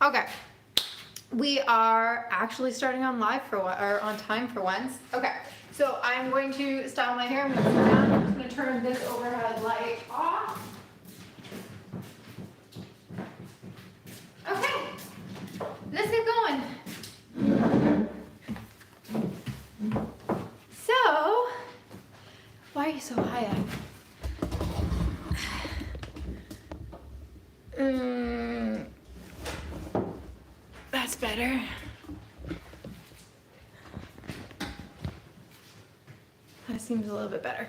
Okay, we are actually starting on live for or on time for once. Okay, so I'm going to style my hair. I'm going to sit down. I'm just going to turn this overhead light off. Okay, let's get going. So, why are you so high up? That's better. That seems a little bit better.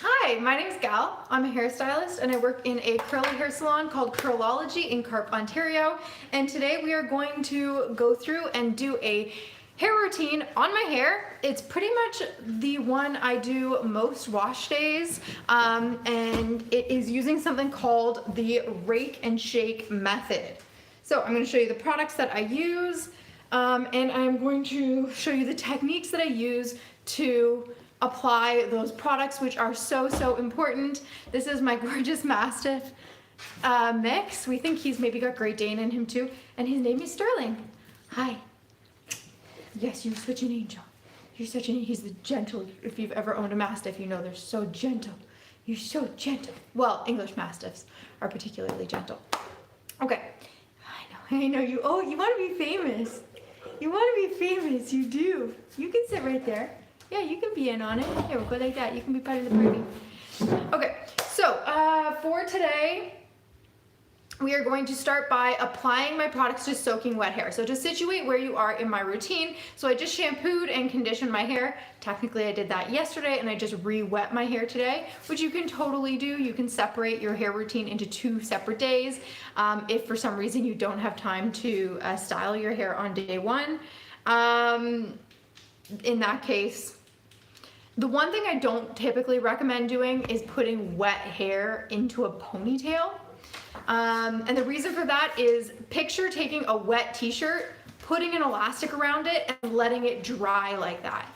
Hi, my name is Gal. I'm a hairstylist and I work in a curly hair salon called Curlology in Carp, Ontario. And today we are going to go through and do a hair routine on my hair. It's pretty much the one I do most wash days, and it is using something called the rake and shake method. So I'm going to show you the products that I use, and I'm going to show you the techniques that I use to apply those products, which are so important. This is my gorgeous Mastiff mix. We think he's maybe got Great Dane in him too, and his name is Sterling. Hi. Yes, you're such an angel. He's the gentle. If you've ever owned a Mastiff, you know they're so gentle. You're so gentle. Well, English Mastiffs are particularly gentle. Okay. I know you. Oh, you want to be famous. You want to be famous. You do. You can sit right there. Yeah, you can be in on it. Here, we'll go like that. You can be part of the party. Okay, so for today, we are going to start by applying my products to soaking wet hair. So to situate where you are in my routine, so I just shampooed and conditioned my hair. Technically I did that yesterday and I just re-wet my hair today, which you can totally do. You can separate your hair routine into 2 separate days. If for some reason you don't have time to style your hair on day 1, in that case, the one thing I don't typically recommend doing is putting wet hair into a ponytail. And the reason for that is picture taking a wet t-shirt, putting an elastic around it and letting it dry like that.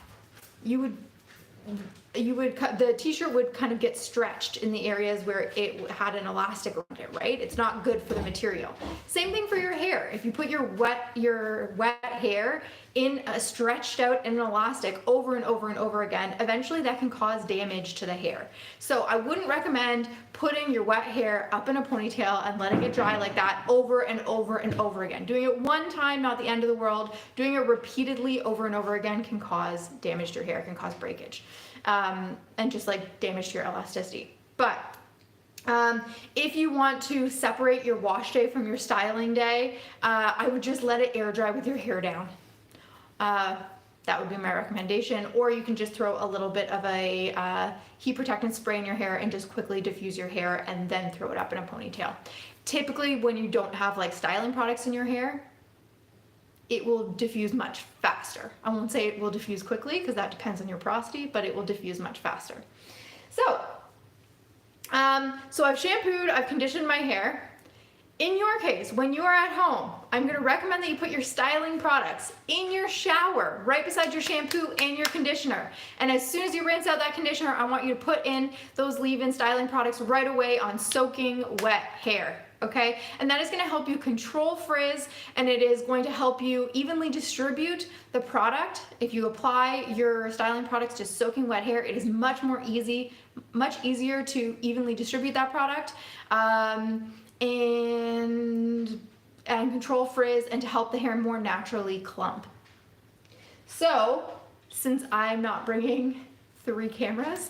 The t-shirt would kind of get stretched in the areas where it had an elastic around it, right? It's not good for the material. Same thing for your hair. If you put your wet hair in a stretched out in an elastic over and over again, eventually that can cause damage to the hair. So I wouldn't recommend putting your wet hair up in a ponytail and letting it dry like that over and over again. Doing it one time, not the end of the world. Doing it repeatedly over and over again can cause damage to your hair, can cause breakage. And just like damage to your elasticity. But if you want to separate your wash day from your styling day, I would just let it air dry with your hair down. That would be my recommendation. Or you can just throw a little bit of a heat protectant spray in your hair and just quickly diffuse your hair and then throw it up in a ponytail. Typically when you don't have like styling products in your hair, it will diffuse much faster. I won't say it will diffuse quickly because that depends on your porosity, but it will diffuse much faster. So I've shampooed, I've conditioned my hair. In your case, when you are at home, I'm going to recommend that you put your styling products in your shower, right beside your shampoo and your conditioner. And as soon as you rinse out that conditioner, I want you to put in those leave-in styling products right away on soaking wet hair. Okay, and that is going to help you control frizz, and it is going to help you evenly distribute the product. If you apply your styling products to soaking wet hair, it is much easier to evenly distribute that product and control frizz and to help the hair more naturally clump. So, since I'm not bringing 3 cameras,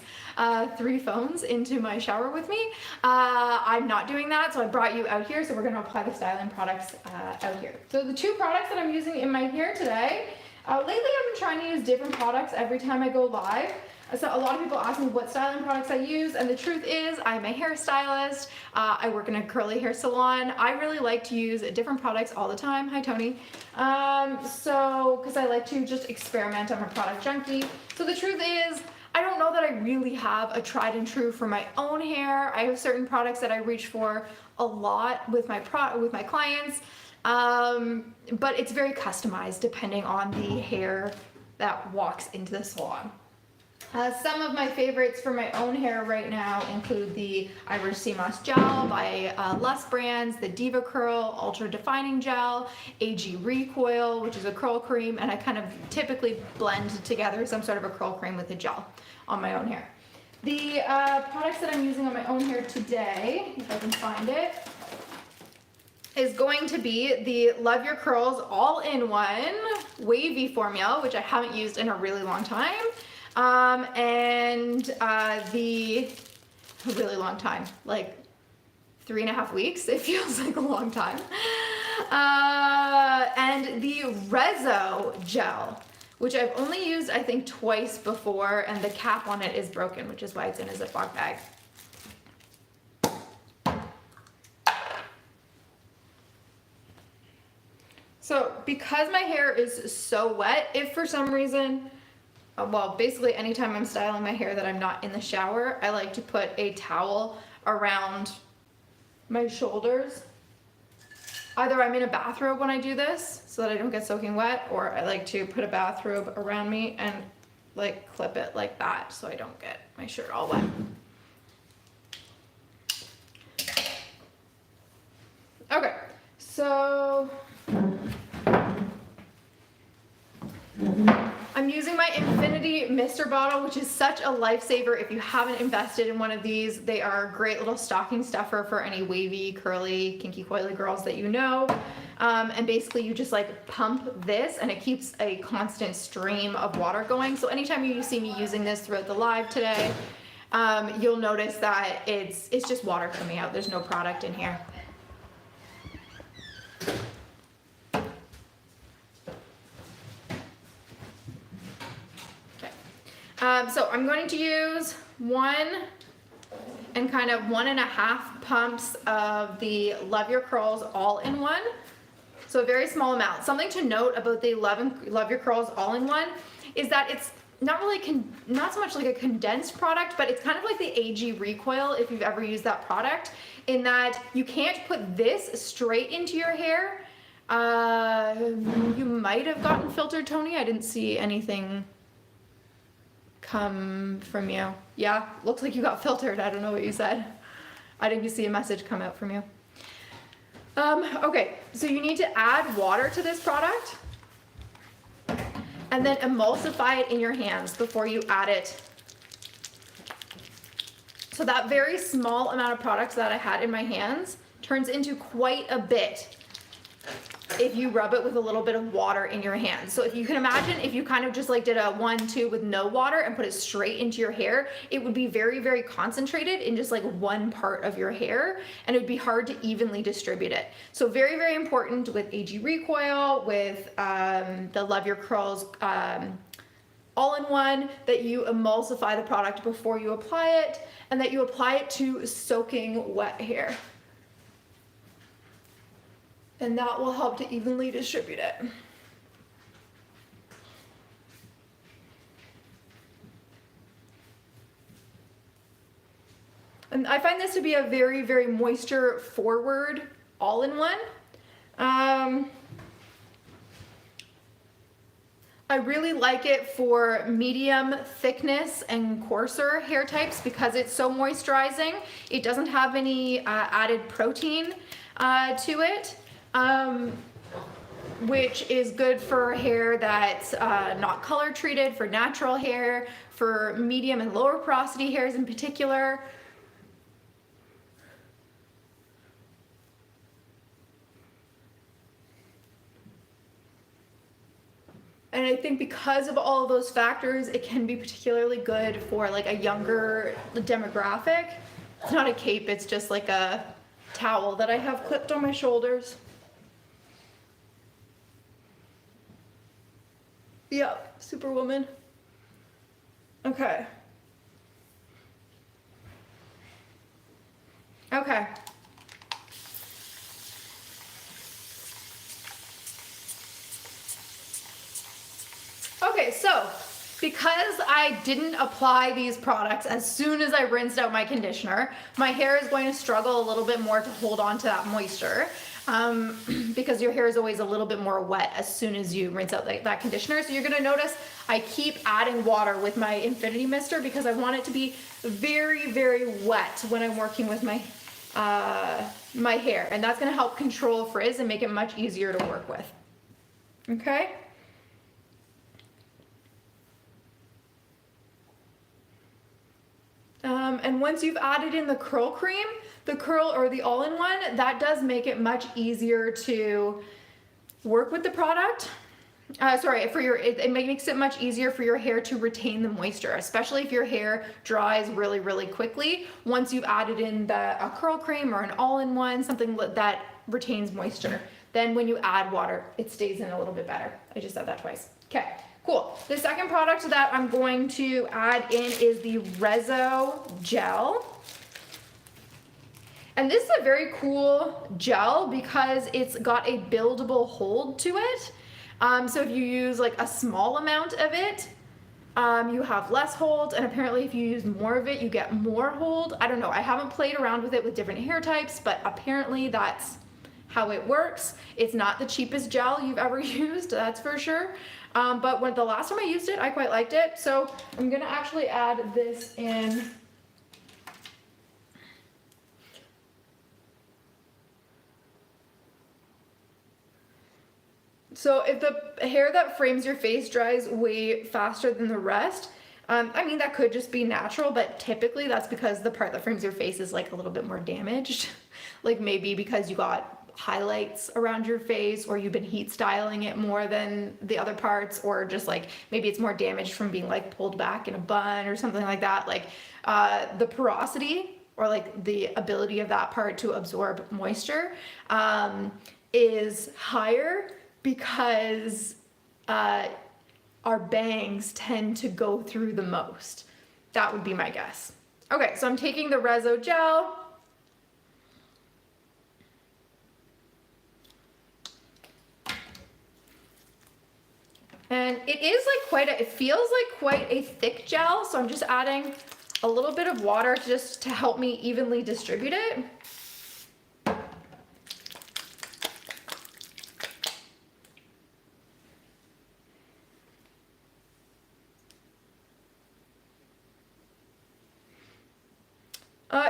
3 phones into my shower with me, I'm not doing that, so I brought you out here, so we're going to apply the styling products out here. So the 2 products that I'm using in my hair today, lately I've been trying to use different products every time I go live. So a lot of people ask me what styling products I use, and the truth is I'm a hairstylist. I work in a curly hair salon. I really like to use different products all the time. Hi, Tony. Because I like to just experiment. I'm a product junkie. So the truth is, I don't know that I really have a tried and true for my own hair. I have certain products that I reach for a lot with my clients, but it's very customized depending on the hair that walks into the salon. Some of my favorites for my own hair right now include the Irish Sea Moss Gel by Lust Brands, the Diva Curl Ultra Defining Gel, AG Recoil, which is a curl cream, and I kind of typically blend together some sort of a curl cream with a gel on my own hair. The products that I'm using on my own hair today, if I can find it, is going to be the Love Your Curls All-in-One Wavy Formula, which I haven't used in a really long time. And the really long time, like 3.5 weeks. It feels like a long time. And the Rezo gel, which I've only used I think twice before, and the cap on it is broken, which is why it's in a Ziploc bag. So because my hair is so wet, if for some reason, well, basically anytime I'm styling my hair that I'm not in the shower, I like to put a towel around my shoulders. Either I'm in a bathrobe when I do this so that I don't get soaking wet, or I like to put a bathrobe around me and like clip it like that so I don't get my shirt all wet. Okay, so I'm using my Infinity Mister bottle, which is such a lifesaver if you haven't invested in one of these. They are a great little stocking stuffer for any wavy, curly, kinky, coily girls that you know. And basically you just like pump this and it keeps a constant stream of water going. So anytime you see me using this throughout the live today, you'll notice that it's just water coming out. There's no product in here. So I'm going to use 1 and kind of 1.5 pumps of the Love Your Curls All-in-One. So a very small amount. Something to note about the Love Your Curls All-in-One is that it's not really not so much like a condensed product, but it's kind of like the AG Recoil if you've ever used that product, in that you can't put this straight into your hair. You might have gotten filtered, Tony. I didn't see anything come from you. Yeah, looks like you got filtered. I don't know what you said. I didn't see a message come out from you. Okay, so you need to add water to this product and then emulsify it in your hands before you add it. So that very small amount of product that I had in my hands turns into quite a bit if you rub it with a little bit of water in your hands. So if you can imagine, if you kind of just like did a 1-2 with no water and put it straight into your hair, it would be very, very concentrated in just like one part of your hair, and it would be hard to evenly distribute it. So very, very important with AG Recoil, with the Love Your Curls All-in-One, that you emulsify the product before you apply it, and that you apply it to soaking wet hair. And that will help to evenly distribute it. And I find this to be a very, very moisture forward all-in-one. I really like it for medium thickness and coarser hair types because it's so moisturizing. It doesn't have any added protein to it. Which is good for hair that's not color treated, for natural hair, for medium and lower porosity hairs in particular. And I think because of all of those factors, it can be particularly good for like a younger demographic. It's not a cape, it's just like a towel that I have clipped on my shoulders. Yep, Superwoman. Okay. Okay. Okay, so because I didn't apply these products as soon as I rinsed out my conditioner, my hair is going to struggle a little bit more to hold on to that moisture. because your hair is always a little bit more wet as soon as you rinse out that conditioner. So you're gonna notice I keep adding water with my Infinity Mister because I want it to be very, very wet when I'm working with my my hair, and that's gonna help control frizz and make it much easier to work with. Okay? And once you've added in the curl cream, the curl or the all-in-one, that does make it much easier to work with the product. It makes it much easier for your hair to retain the moisture, especially if your hair dries really, really quickly. Once you've added in a curl cream or an all-in-one, something that retains moisture, then when you add water, it stays in a little bit better. I just said that twice. Okay, cool. The second product that I'm going to add in is the Rezo Gel. And this is a very cool gel because it's got a buildable hold to it. So if you use like a small amount of it, you have less hold, and apparently if you use more of it, you get more hold. I don't know, I haven't played around with it with different hair types, but apparently that's how it works. It's not the cheapest gel you've ever used, that's for sure. But when the last time I used it, I quite liked it. So I'm gonna actually add this in. So if the hair that frames your face dries way faster than the rest, I mean, that could just be natural, but typically that's because the part that frames your face is like a little bit more damaged. Like maybe because you got highlights around your face, or you've been heat styling it more than the other parts, or just like maybe it's more damaged from being like pulled back in a bun or something like that. Like the porosity or like the ability of that part to absorb moisture is higher because our bangs tend to go through the most. That would be my guess. Okay, so I'm taking the Rezo Gel. And it is like it feels like quite a thick gel, so I'm just adding a little bit of water just to help me evenly distribute it.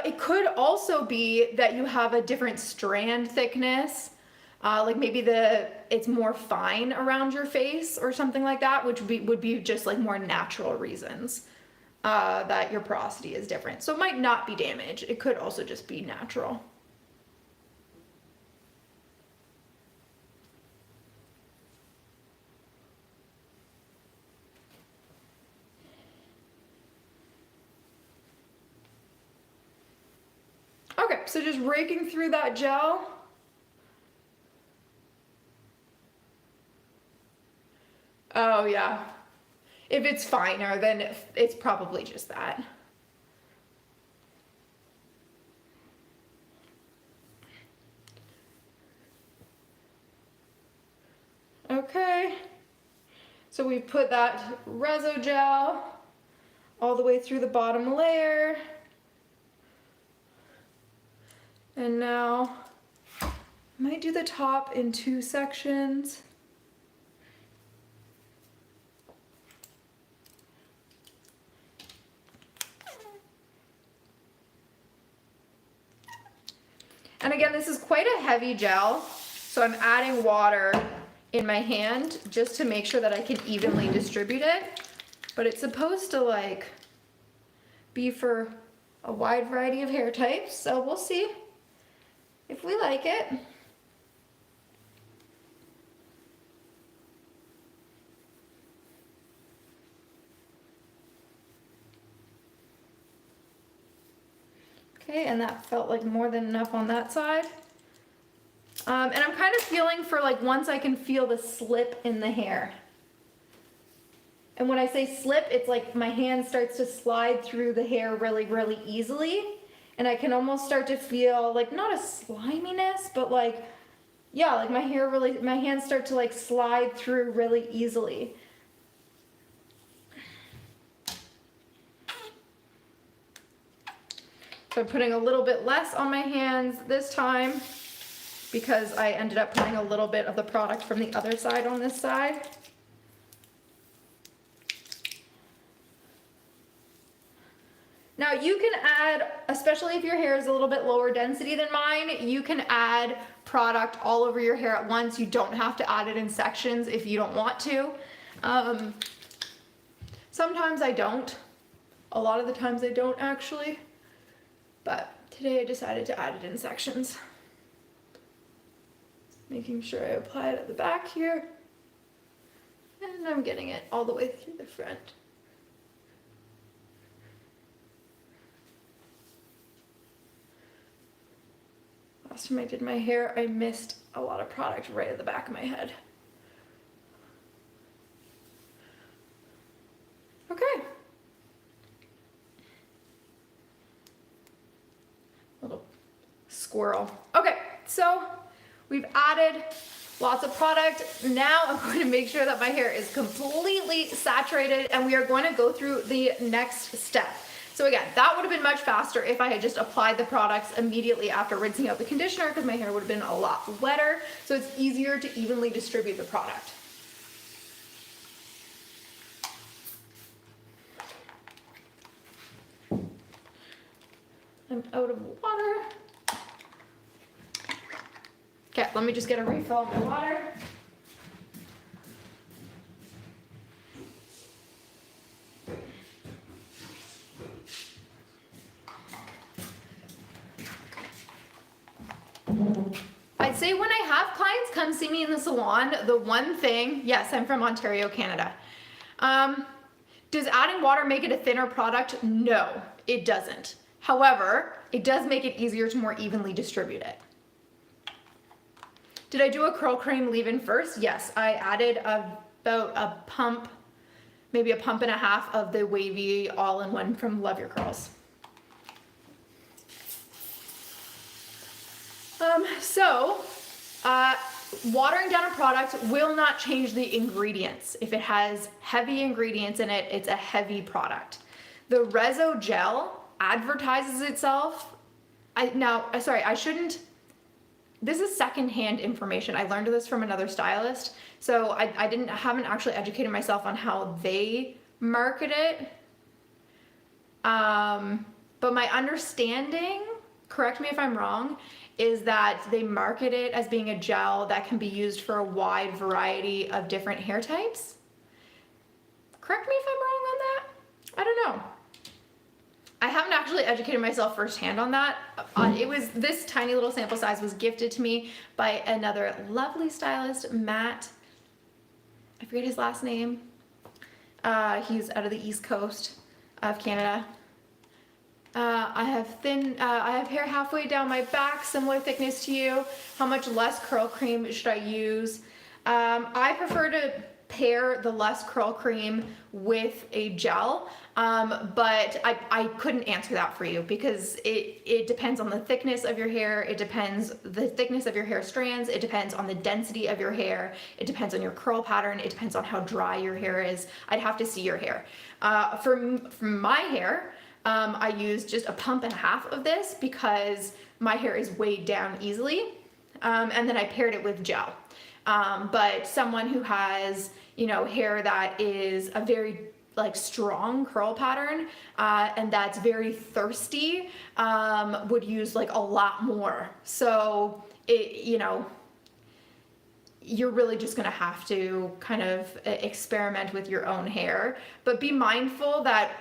It could also be that you have a different strand thickness, like maybe it's more fine around your face or something like that, which would be just like more natural reasons that your porosity is different. So it might not be damage. It could also just be natural. Okay, so just raking through that gel. Oh yeah. If it's finer, then it's probably just that. Okay. So we put that Rezo Gel all the way through the bottom layer. And now I might do the top in 2 sections. And again, this is quite a heavy gel, so I'm adding water in my hand just to make sure that I can evenly distribute it. But it's supposed to like be for a wide variety of hair types, so we'll see if we like it. Okay, and that felt like more than enough on that side. And I'm kind of feeling for like once I can feel the slip in the hair. And when I say slip, it's like my hand starts to slide through the hair really, really easily. And I can almost start to feel like not a sliminess, but like, yeah, like my hands start to like slide through really easily. So I'm putting a little bit less on my hands this time. because I ended up putting a little bit of the product from the other side on this side. Now you can add, especially if your hair is a little bit lower density than mine, you can add product all over your hair at once. You don't have to add it in sections if you don't want to. Sometimes I don't. A lot of the times I don't actually. But today I decided to add it in sections. Making sure I apply it at the back here. And I'm getting it all the way through the front. Last time I did my hair, I missed a lot of product right at the back of my head. Okay. Little squirrel. Okay, so we've added lots of product. Now I'm going to make sure that my hair is completely saturated, and we are going to go through the next step. So again, that would have been much faster if I had just applied the products immediately after rinsing out the conditioner, because my hair would have been a lot wetter. So it's easier to evenly distribute the product. I'm out of water. Okay, let me just get a refill of my water. I'd say when I have clients come see me in the salon, the one thing, yes, I'm from Ontario, Canada. Does adding water make it a thinner product? No, it doesn't. However, it does make it easier to more evenly distribute it. Did I do a curl cream leave-in first? Yes, I added about a pump, maybe a pump and a half of the Wavy all-in-one from Love Your Curls. Watering down a product will not change the ingredients. If it has heavy ingredients in it, it's a heavy product. The Rezo gel advertises itself. This is secondhand information. I learned this from another stylist, so I haven't actually educated myself on how they market it. But my understanding, correct me if I'm wrong, is that they market it as being a gel that can be used for a wide variety of different hair types. Correct me if I'm wrong on that. I don't know. I haven't actually educated myself firsthand on that. This tiny little sample size was gifted to me by another lovely stylist, Matt. I forget his last name. He's out of the East Coast of Canada. I have hair halfway down my back, similar thickness to you. How much less curl cream should I use? I prefer to pair the less curl cream with a gel, but I couldn't answer that for you because it depends on the thickness of your hair. It depends the thickness of your hair strands. It depends on the density of your hair. It depends on your curl pattern. It depends on how dry your hair is. I'd have to see your hair. For my hair, I used just a pump and a half of this because my hair is weighed down easily, and then I paired it with gel. But someone who has, hair that is a very strong curl pattern, and that's very thirsty, would use a lot more. So you're really just gonna have to kind of experiment with your own hair, but be mindful that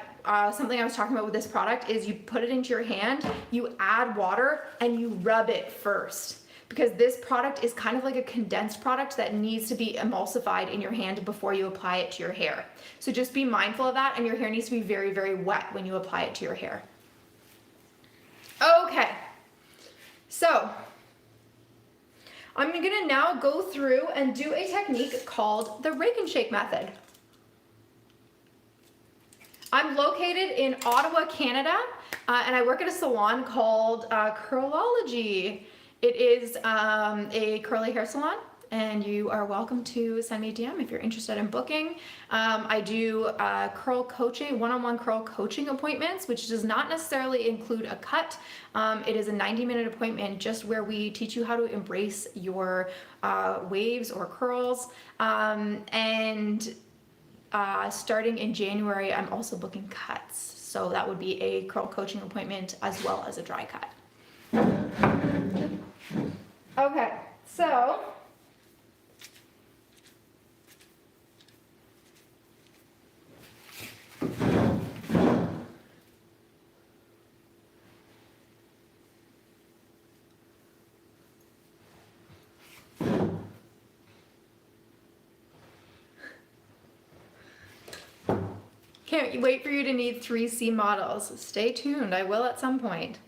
something I was talking about with this product is you put it into your hand, you add water, and you rub it first. Because this product is kind of like a condensed product that needs to be emulsified in your hand before you apply it to your hair. So just be mindful of that, and your hair needs to be very, very wet when you apply it to your hair. Okay, so I'm gonna now go through and do a technique called the rake and shake method. I'm located in Ottawa, Canada, and I work at a salon called Curlology. It is a curly hair salon, and you are welcome to send me a DM if you're interested in booking. I do curl coaching, one-on-one curl coaching appointments, which does not necessarily include a cut. It is a 90-minute appointment just where we teach you how to embrace your waves or curls. Starting in January, I'm also booking cuts. So that would be a curl coaching appointment as well as a dry cut. Okay, so can't wait for you to need 3C models. Stay tuned, I will at some point.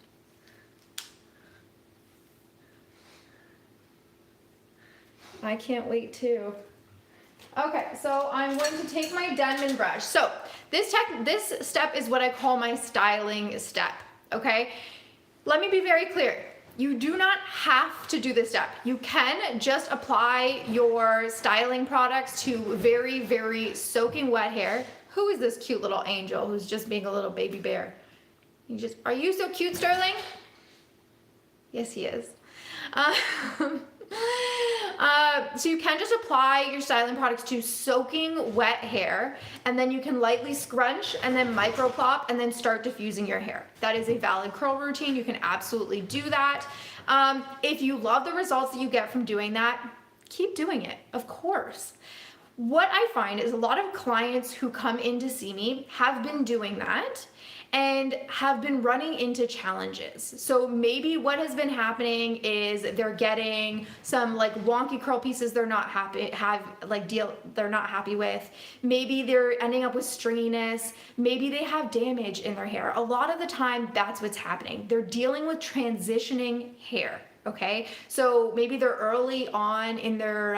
I can't wait too. Okay, so I'm going to take my Denman brush. So this step is what I call my styling step, okay? Let me be very clear. You do not have to do this step. You can just apply your styling products to very, very soaking wet hair. Who is this cute little angel who's just being a little baby bear? Are you so cute, Sterling? Yes, he is. So you can just apply your styling products to soaking wet hair, and then you can lightly scrunch and then micro plop and then start diffusing your hair. That is a valid curl routine. You can absolutely do that. If you love the results that you get from doing that, keep doing it, of course. What I find is a lot of clients who come in to see me have been doing that and have been running into challenges. So maybe what has been happening is they're getting some like wonky curl pieces they're not happy with. Maybe they're ending up with stringiness. Maybe they have damage in their hair. A lot of the time that's what's happening. They're dealing with transitioning hair. Okay, so maybe they're early on in their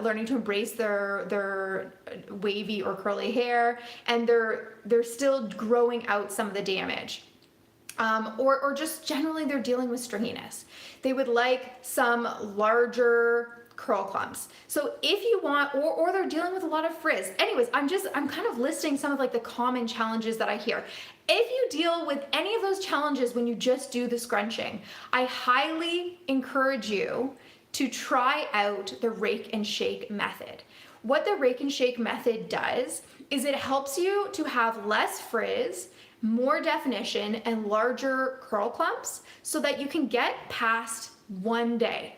learning to embrace their wavy or curly hair, and they're still growing out some of the damage, or just generally they're dealing with stringiness. They would like some larger curl clumps. So if you want, or they're dealing with a lot of frizz. Anyways, I'm kind of listing some of like the common challenges that I hear. If you deal with any of those challenges when you just do the scrunching, I highly encourage you to try out the rake and shake method. What the rake and shake method does is it helps you to have less frizz, more definition, and larger curl clumps so that you can get past one day.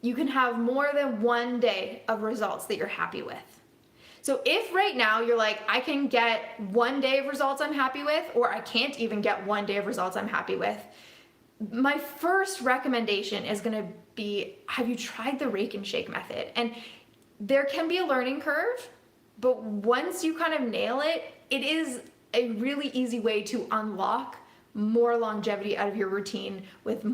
You can have more than one day of results that you're happy with. So if right now you're like, I can get 1 day of results I'm happy with, or I can't even get 1 day of results I'm happy with, my first recommendation is gonna be, have you tried the rake and shake method? And there can be a learning curve, but once you kind of nail it, it is a really easy way to unlock more longevity out of your routine with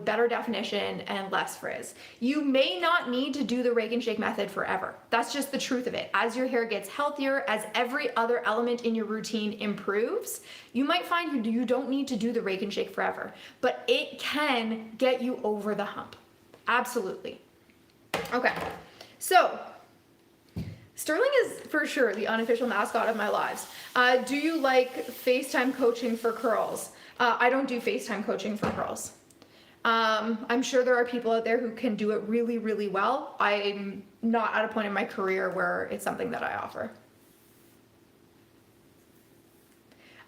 better definition and less frizz. You may not need to do the rake and shake method forever. That's just the truth of it. As your hair gets healthier, as every other element in your routine improves, you might find you don't need to do the rake and shake forever, but it can get you over the hump. Absolutely. Okay, so Sterling is for sure the unofficial mascot of my lives. Do you like FaceTime coaching for curls? I don't do FaceTime coaching for curls. I'm sure there are people out there who can do it really, really well. I'm not at a point in my career where it's something that I offer.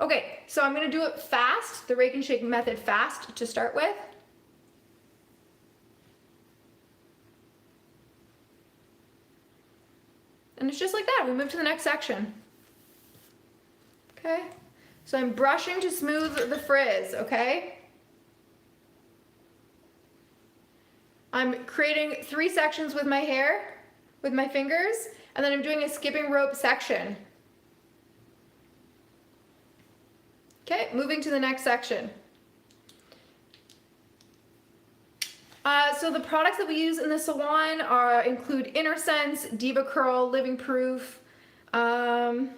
Okay, so I'm gonna do it fast, the rake and shake method fast to start with. And it's just like that, we move to the next section. Okay, so I'm brushing to smooth the frizz, okay? I'm creating 3 sections with my hair, with my fingers, and then I'm doing a skipping rope section. Okay, moving to the next section. So the products that we use in the salon include Inner Sense, Diva Curl, Living Proof. Those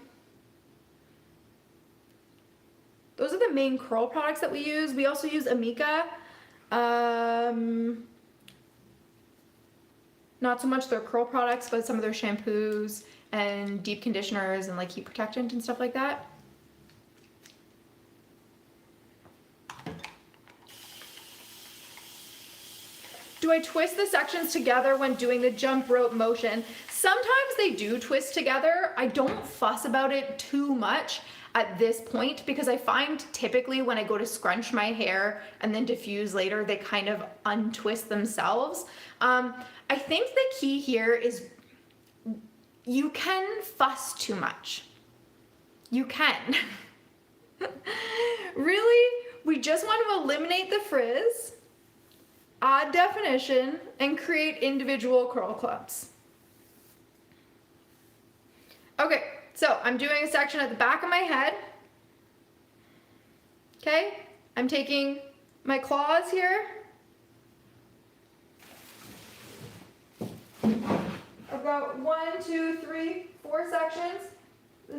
are the main curl products that we use. We also use Amika. Not so much their curl products, but some of their shampoos and deep conditioners and like heat protectant and stuff like that. Do I twist the sections together when doing the jump rope motion? Sometimes they do twist together. I don't fuss about it too much at this point because I find typically when I go to scrunch my hair and then diffuse later, they kind of untwist themselves. I think the key here is you can fuss too much. You can. Really, we just want to eliminate the frizz, add definition, and create individual curl clumps. Okay, so I'm doing a section at the back of my head. Okay, I'm taking my claws here. I've got 1, 2, 3, 4 sections.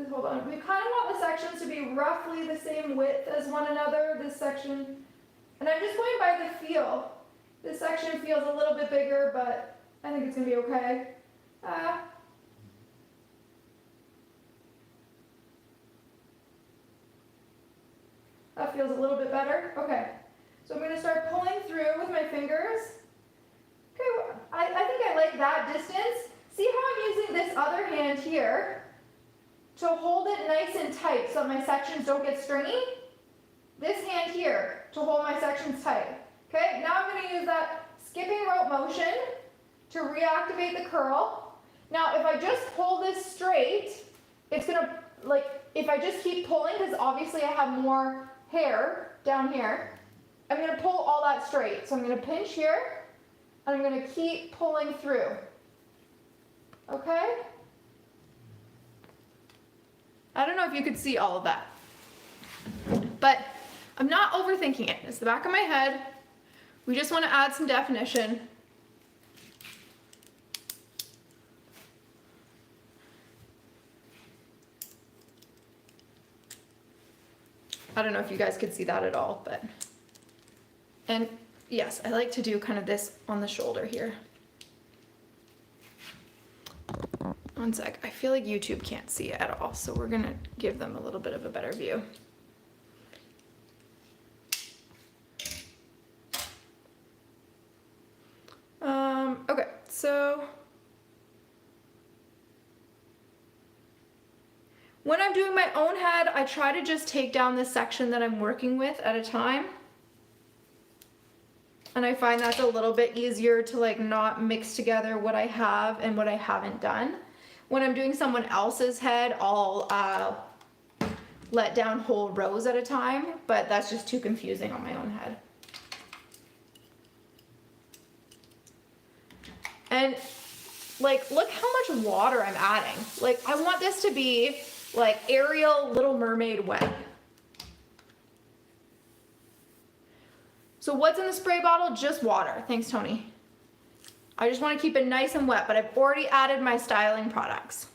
Hold on, we kind of want the sections to be roughly the same width as one another, this section. And I'm just going by the feel. This section feels a little bit bigger, but I think it's gonna be okay. That feels a little bit better. Okay, so I'm gonna start pulling through with my fingers. Okay, I think I like that distance. See how I'm using this other hand here to hold it nice and tight so my sections don't get stringy? This hand here to hold my sections tight. Okay, now I'm going to use that skipping rope motion to reactivate the curl. Now if I just pull this straight, it's going to, like, if I just keep pulling, because obviously I have more hair down here, I'm going to pull all that straight. So I'm going to pinch here, and I'm going to keep pulling through. Okay? I don't know if you could see all of that, but I'm not overthinking it. It's the back of my head. We just want to add some definition. I don't know if you guys could see that at all, but, and yes, I like to do kind of this on the shoulder here. One sec, I feel like YouTube can't see it at all, so we're gonna give them a little bit of a better view. Okay, so when I'm doing my own head, I try to just take down the section that I'm working with at a time. And I find that's a little bit easier to like not mix together what I have and what I haven't done. When I'm doing someone else's head, I'll let down whole rows at a time, but that's just too confusing on my own head. And like, look how much water I'm adding. Like, I want this to be like Ariel Little Mermaid wet. So what's in the spray bottle? Just water. Thanks, Tony. I just want to keep it nice and wet, but I've already added my styling products.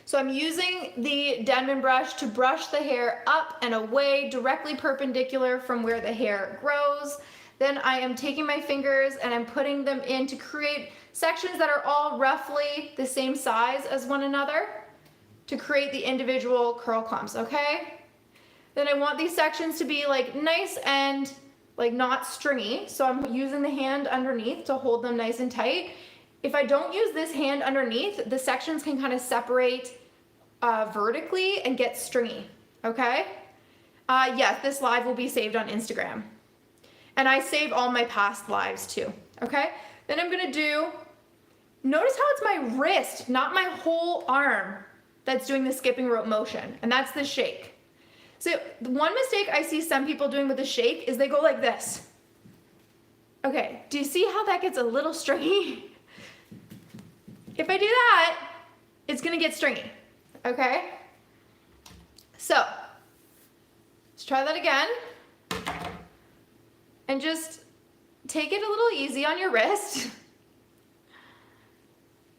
So I'm using the Denman brush to brush the hair up and away, directly perpendicular from where the hair grows. Then I am taking my fingers and I'm putting them in to create sections that are all roughly the same size as one another to create the individual curl clumps, okay? Then I want these sections to be like nice and like not stringy, so I'm using the hand underneath to hold them nice and tight. If I don't use this hand underneath, the sections can kind of separate vertically and get stringy, okay? Yes, this live will be saved on Instagram. And I save all my past lives too, okay? Then I'm gonna do, notice how it's my wrist, not my whole arm that's doing the skipping rope motion, and that's the shake. So one mistake I see some people doing with the shake is they go like this. Okay, do you see how that gets a little stringy? If I do that, it's gonna get stringy, okay? So, let's try that again. And just take it a little easy on your wrist.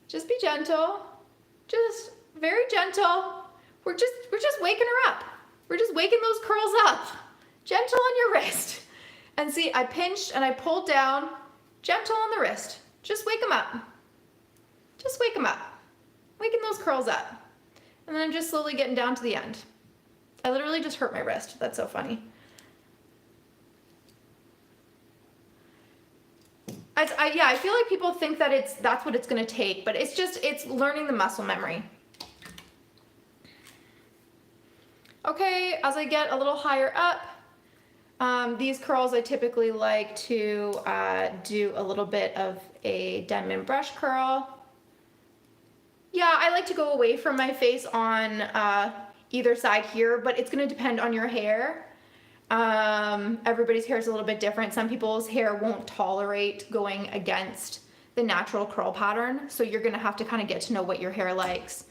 Just be gentle, just very gentle. We're just waking her up. We're just waking those curls up. Gentle on your wrist. And see, I pinched and I pulled down, gentle on the wrist. Just wake them up. Just wake them up. Waking those curls up. And then I'm just slowly getting down to the end. I literally just hurt my wrist. That's so funny. I feel like people think that that's what it's gonna take, but it's learning the muscle memory. Okay, as I get a little higher up, these curls I typically like to do a little bit of a Denman brush curl. Yeah, I like to go away from my face on either side here, but it's gonna depend on your hair. Everybody's hair is a little bit different. Some people's hair won't tolerate going against the natural curl pattern, so you're gonna have to kind of get to know what your hair likes.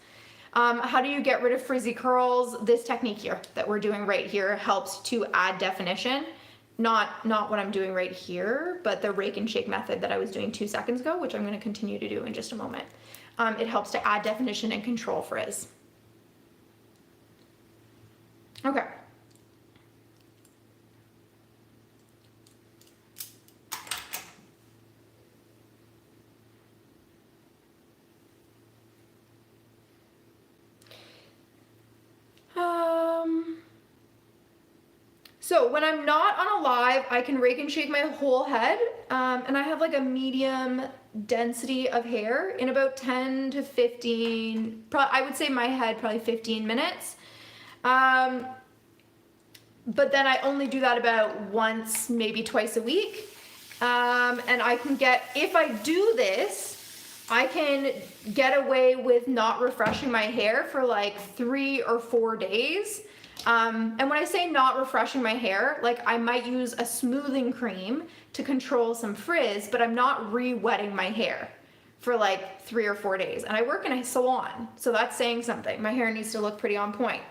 How do you get rid of frizzy curls? This technique here that we're doing right here helps to add definition. Not what I'm doing right here, but the rake and shake method that I was doing 2 seconds ago, which I'm gonna continue to do in just a moment. It helps to add definition and control frizz. Okay. So when I'm not on a live, I can rake and shake my whole head, and I have like a medium density of hair in about 10 to 15, I would say my head probably 15 minutes. But then I only do that about once, maybe twice a week. And I can if I do this, I can get away with not refreshing my hair for like 3 or 4 days. And when I say not refreshing my hair, like I might use a smoothing cream to control some frizz, but I'm not re-wetting my hair for like 3 or 4 days. And I work in a salon, so that's saying something. My hair needs to look pretty on point.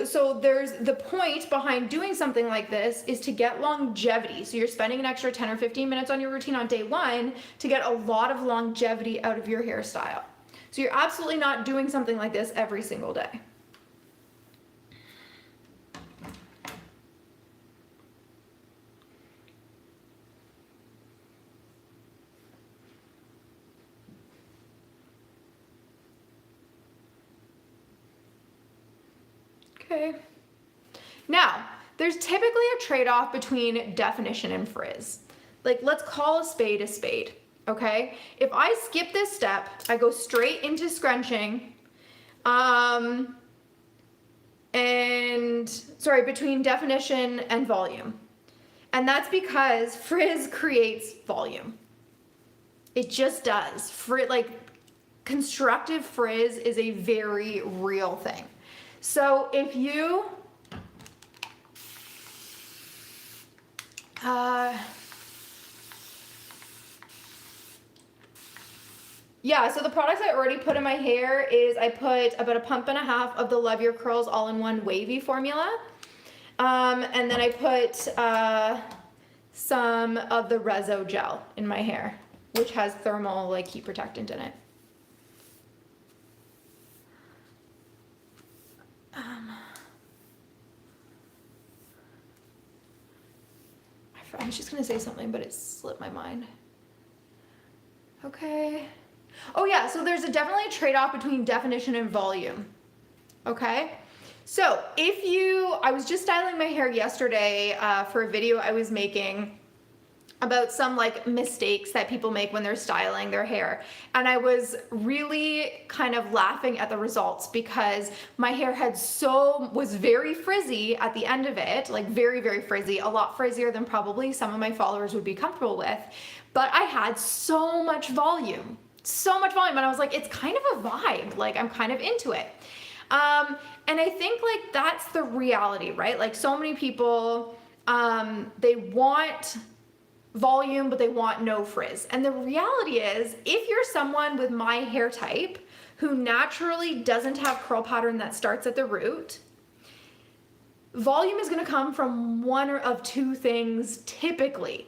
So there's the point behind doing something like this is to get longevity. So you're spending an extra 10 or 15 minutes on your routine on day 1 to get a lot of longevity out of your hairstyle. So you're absolutely not doing something like this every single day. Okay. Now, there's typically a trade-off between definition and frizz. Like, let's call a spade, okay? If I skip this step, I go straight into scrunching, between definition and volume. And that's because frizz creates volume. It just does. Constructive frizz is a very real thing. So if you, so the products I already put in my hair is I put about 1.5 pumps of the Love Your Curls All-in-One Wavy formula. And then I put some of the Rezo gel in my hair, which has thermal heat protectant in it. I was just gonna say something, but it slipped my mind. Okay. Oh yeah, so there's definitely a trade-off between definition and volume. Okay? So I was just styling my hair yesterday for a video I was making about some mistakes that people make when they're styling their hair. And I was really kind of laughing at the results because my hair was very frizzy at the end of it, very, very frizzy, a lot frizzier than probably some of my followers would be comfortable with. But I had so much volume, and I was like, it's kind of a vibe, I'm kind of into it. And I think that's the reality, right? So many people, they want volume, but they want no frizz. And the reality is, if you're someone with my hair type who naturally doesn't have curl pattern that starts at the root, volume is going to come from one of 2 things typically: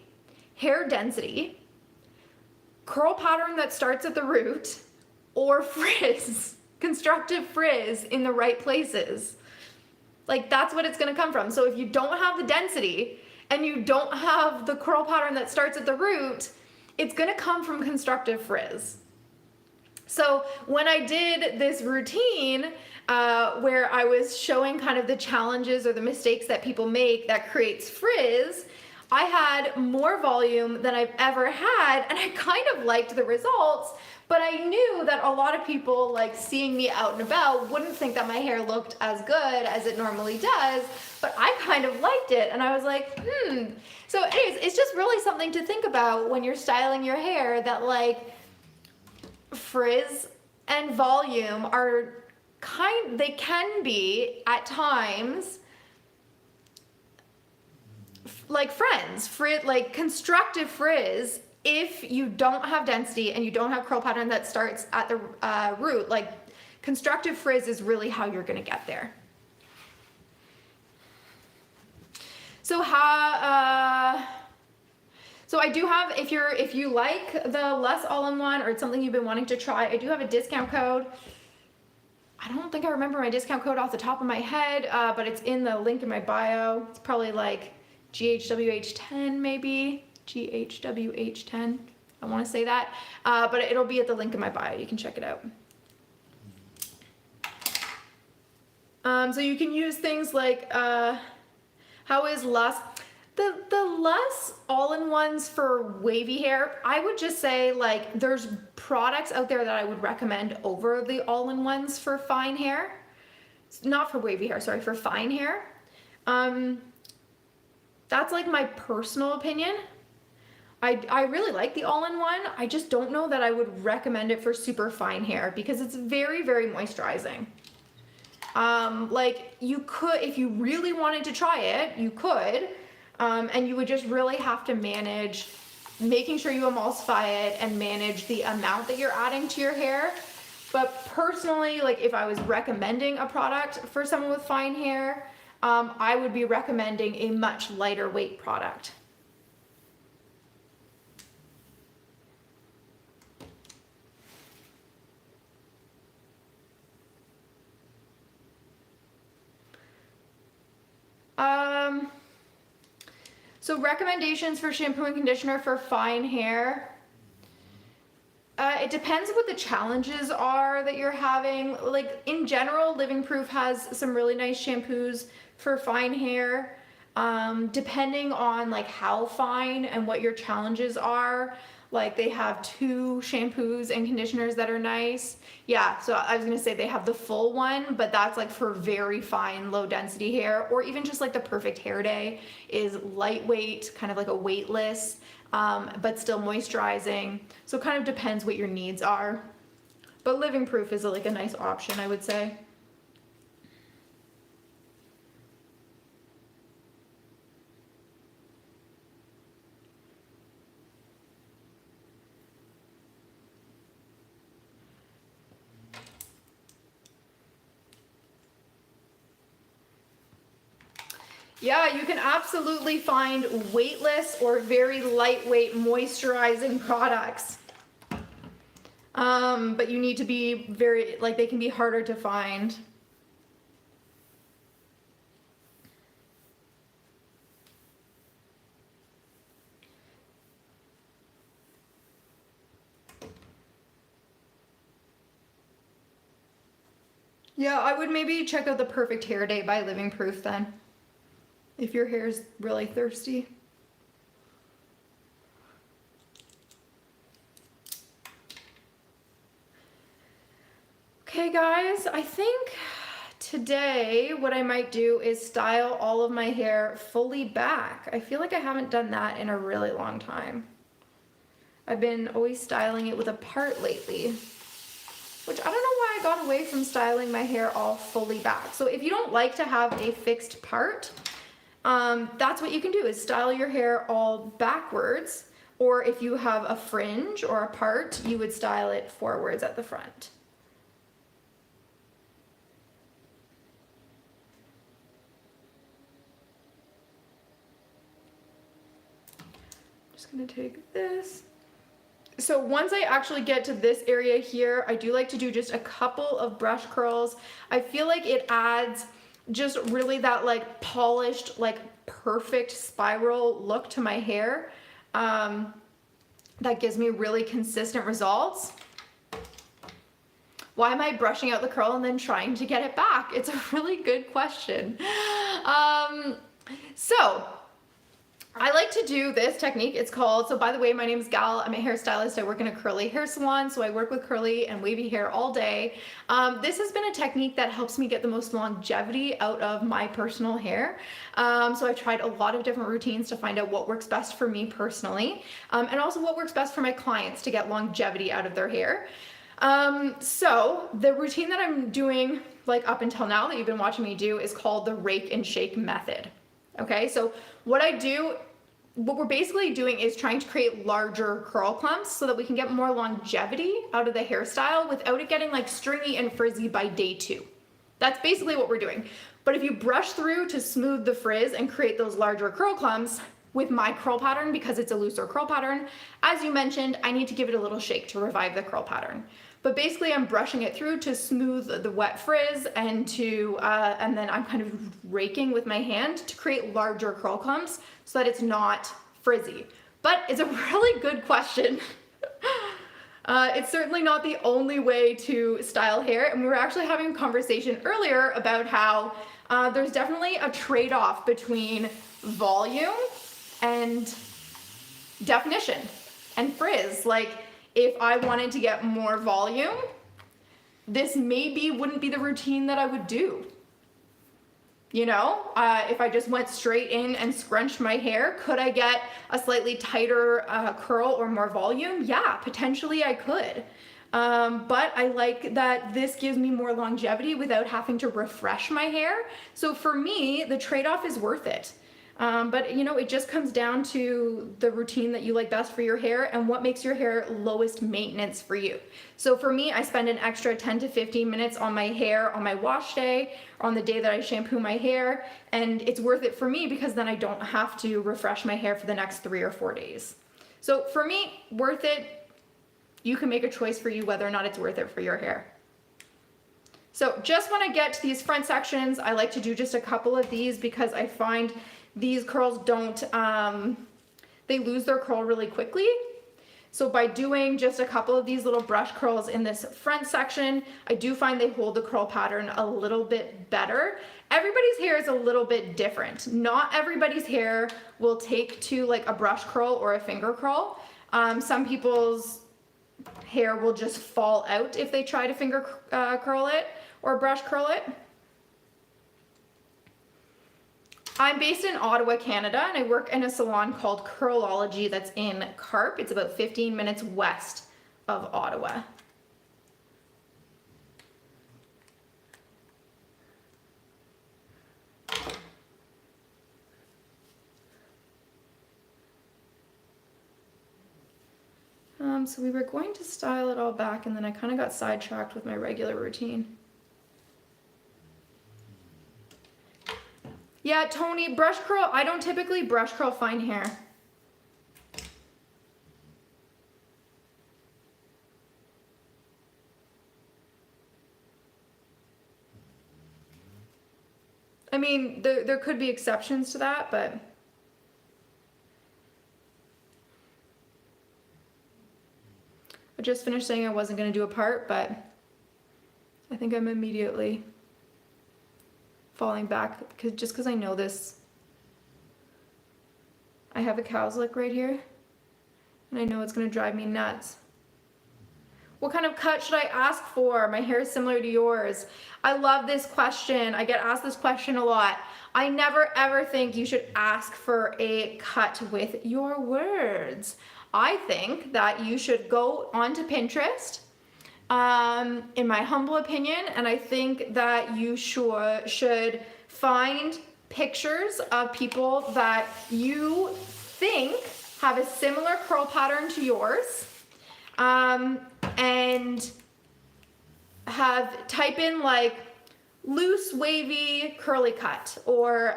hair density, curl pattern that starts at the root, or frizz, constructive frizz in the right places. That's what it's going to come from. So if you don't have the density, and you don't have the curl pattern that starts at the root, it's gonna come from constructive frizz. So when I did this routine where I was showing kind of the challenges or the mistakes that people make that creates frizz, I had more volume than I've ever had, and I kind of liked the results, but I knew that a lot of people, like, seeing me out and about wouldn't think that my hair looked as good as it normally does, but I kind of liked it, and I was like, So anyways, it's just really something to think about when you're styling your hair, that like frizz and volume are they can be at times like friends. Like constructive frizz, if you don't have density and you don't have curl pattern that starts at the root, like constructive frizz is really how you're gonna get there. So so I do have, if you like the less all-in-one or it's something you've been wanting to try, I do have a discount code. I don't think I remember my discount code off the top of my head, but it's in the link in my bio. It's probably like GHWH10 maybe, GHWH10. I want to say that, but it'll be at the link in my bio. You can check it out. So you can use things like, how is less, the less all-in-ones for wavy hair, I would just say like there's products out there that I would recommend over the all-in-ones for fine hair. Not for wavy hair, sorry, for fine hair. That's like my personal opinion. I really like the all-in-one. I just don't know that I would recommend it for super fine hair because it's very, very moisturizing. Like you could, if you really wanted to try it, you could, and you would just really have to manage making sure you emulsify it and manage the amount that you're adding to your hair. But personally, like if I was recommending a product for someone with fine hair, I would be recommending a much lighter weight product. So recommendations for shampoo and conditioner for fine hair. It depends what the challenges are that you're having. Like in general, Living Proof has some really nice shampoos for fine hair. Depending on like how fine and what your challenges are. Like they have 2 shampoos and conditioners that are nice. Yeah, so I was gonna say they have the full one, but that's like for very fine, low density hair, or even just like the Perfect Hair Day is lightweight, kind of like a weightless, but still moisturizing. So it kind of depends what your needs are. But Living Proof is like a nice option, I would say. Yeah, you can absolutely find weightless or very lightweight moisturizing products. But you need to be very, like they can be harder to find. Yeah, I would maybe check out the Perfect Hair Day by Living Proof then, if your hair is really thirsty. Okay guys, I think today what I might do is style all of my hair fully back. I feel like I haven't done that in a really long time. I've been always styling it with a part lately, which I don't know why I got away from styling my hair all fully back. So if you don't like to have a fixed part, that's what you can do, is style your hair all backwards, or if you have a fringe or a part, you would style it forwards at the front. Just gonna take this. So once I actually get to this area here, I do like to do just a couple of brush curls. I feel like it adds just really that like polished, like perfect spiral look to my hair that gives me really consistent results. Why am I brushing out the curl and then trying to get it back? It's a really good question. So I like to do this technique. It's called, so by the way, my name is Gal. I'm a hairstylist. I work in a curly hair salon, so I work with curly and wavy hair all day. This has been a technique that helps me get the most longevity out of my personal hair. So I've tried a lot of different routines to find out what works best for me personally, and also what works best for my clients to get longevity out of their hair. So the routine that I'm doing, like up until now that you've been watching me do, is called the rake and shake method. Okay, so what we're basically doing is trying to create larger curl clumps so that we can get more longevity out of the hairstyle without it getting like stringy and frizzy by day 2. That's basically what we're doing. But if you brush through to smooth the frizz and create those larger curl clumps with my curl pattern, because it's a looser curl pattern, as you mentioned, I need to give it a little shake to revive the curl pattern. But basically I'm brushing it through to smooth the wet frizz and and then I'm kind of raking with my hand to create larger curl clumps so that it's not frizzy. But it's a really good question. It's certainly not the only way to style hair, and we were actually having a conversation earlier about how there's definitely a trade-off between volume and definition and frizz. Like, if I wanted to get more volume, this maybe wouldn't be the routine that I would do. You know, if I just went straight in and scrunched my hair, could I get a slightly tighter curl or more volume? Yeah, potentially I could. But I like that this gives me more longevity without having to refresh my hair. So for me, the trade-off is worth it. But you know, it just comes down to the routine that you like best for your hair and what makes your hair lowest maintenance for you. So for me, I spend an extra 10 to 15 minutes on my hair on my wash day, or on the day that I shampoo my hair, and it's worth it for me because then I don't have to refresh my hair for the next 3 or 4 days. So for me, worth it. You can make a choice for you whether or not it's worth it for your hair. So just when I get to these front sections, I like to do just a couple of these because I find these curls they lose their curl really quickly. So by doing just a couple of these little brush curls in this front section, I do find they hold the curl pattern a little bit better. Everybody's hair is a little bit different. Not everybody's hair will take to like a brush curl or a finger curl. Some people's hair will just fall out if they try to finger curl it or brush curl it. I'm based in Ottawa, Canada, and I work in a salon called Curlology that's in Carp. It's about 15 minutes west of Ottawa. So we were going to style it all back, and then I kind of got sidetracked with my regular routine. Yeah, Tony, brush curl, I don't typically brush curl fine hair. I mean, there could be exceptions to that, but I just finished saying I wasn't going to do a part, but I think I'm immediately falling back because I know this. I have a cow's lick right here, and I know it's going to drive me nuts. What kind of cut should I ask for? My hair is similar to yours. I love this question. I get asked this question a lot. I never ever think you should ask for a cut with your words. I think that you should go onto Pinterest, in my humble opinion, and I think that you should find pictures of people that you think have a similar curl pattern to yours, and type in like loose wavy curly cut, or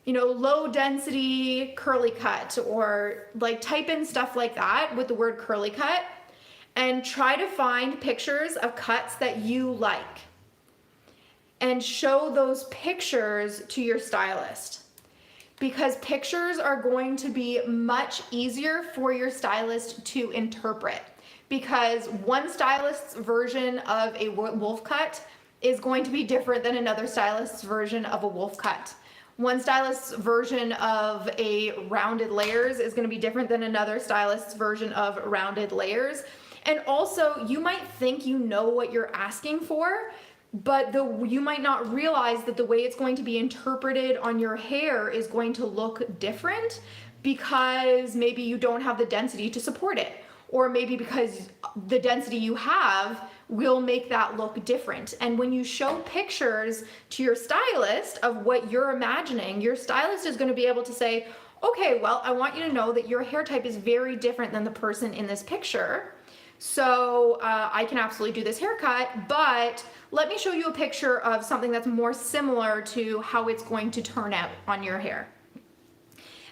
you know, low density curly cut, or like type in stuff like that with the word curly cut, and try to find pictures of cuts that you like. and show those pictures to your stylist, because pictures are going to be much easier for your stylist to interpret, because one stylist's version of a wolf cut is going to be different than another stylist's version of a wolf cut. One stylist's version of a rounded layers is going to be different than another stylist's version of rounded layers. And also, you might think you know what you're asking for, but you might not realize that the way it's going to be interpreted on your hair is going to look different, because maybe you don't have the density to support it, or maybe because the density you have will make that look different. And when you show pictures to your stylist of what you're imagining, your stylist is going to be able to say, okay, well, I want you to know that your hair type is very different than the person in this picture. So I can absolutely do this haircut, but let me show you a picture of something that's more similar to how it's going to turn out on your hair.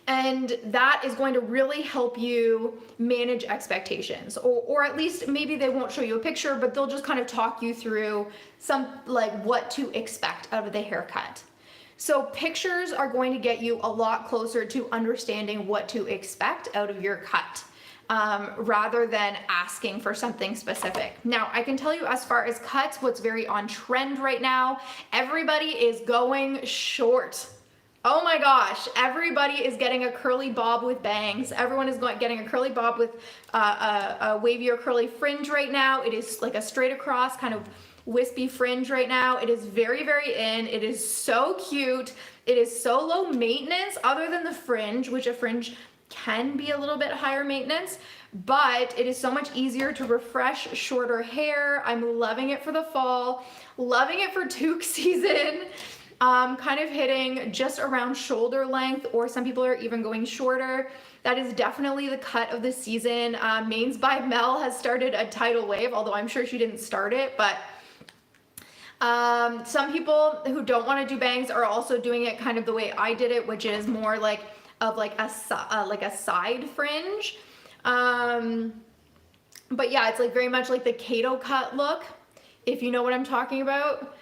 And that is going to really help you manage expectations, or at least maybe they won't show you a picture, but they'll just kind of talk you through what to expect out of the haircut. So pictures are going to get you a lot closer to understanding what to expect out of your cut, rather than asking for something specific. Now, I can tell you, as far as cuts, what's very on trend right now, everybody is going short. Oh my gosh, everybody is getting a curly bob with bangs. Everyone is getting a curly bob with a wavy or curly fringe right now. It is like a straight across kind of wispy fringe right now. It is very, very in. It is so cute. It is so low maintenance, other than the fringe, which a fringe can be a little bit higher maintenance, but it is so much easier to refresh shorter hair. I'm loving it for the fall, loving it for toque season. Kind of hitting just around shoulder length, or some people are even going shorter. That is definitely the cut of the season. Mains by Mel has started a tidal wave, although I'm sure she didn't start it, but some people who don't want to do bangs are also doing it kind of the way I did it, which is more like a side fringe. But yeah, it's like very much like the Kato cut look, if you know what I'm talking about.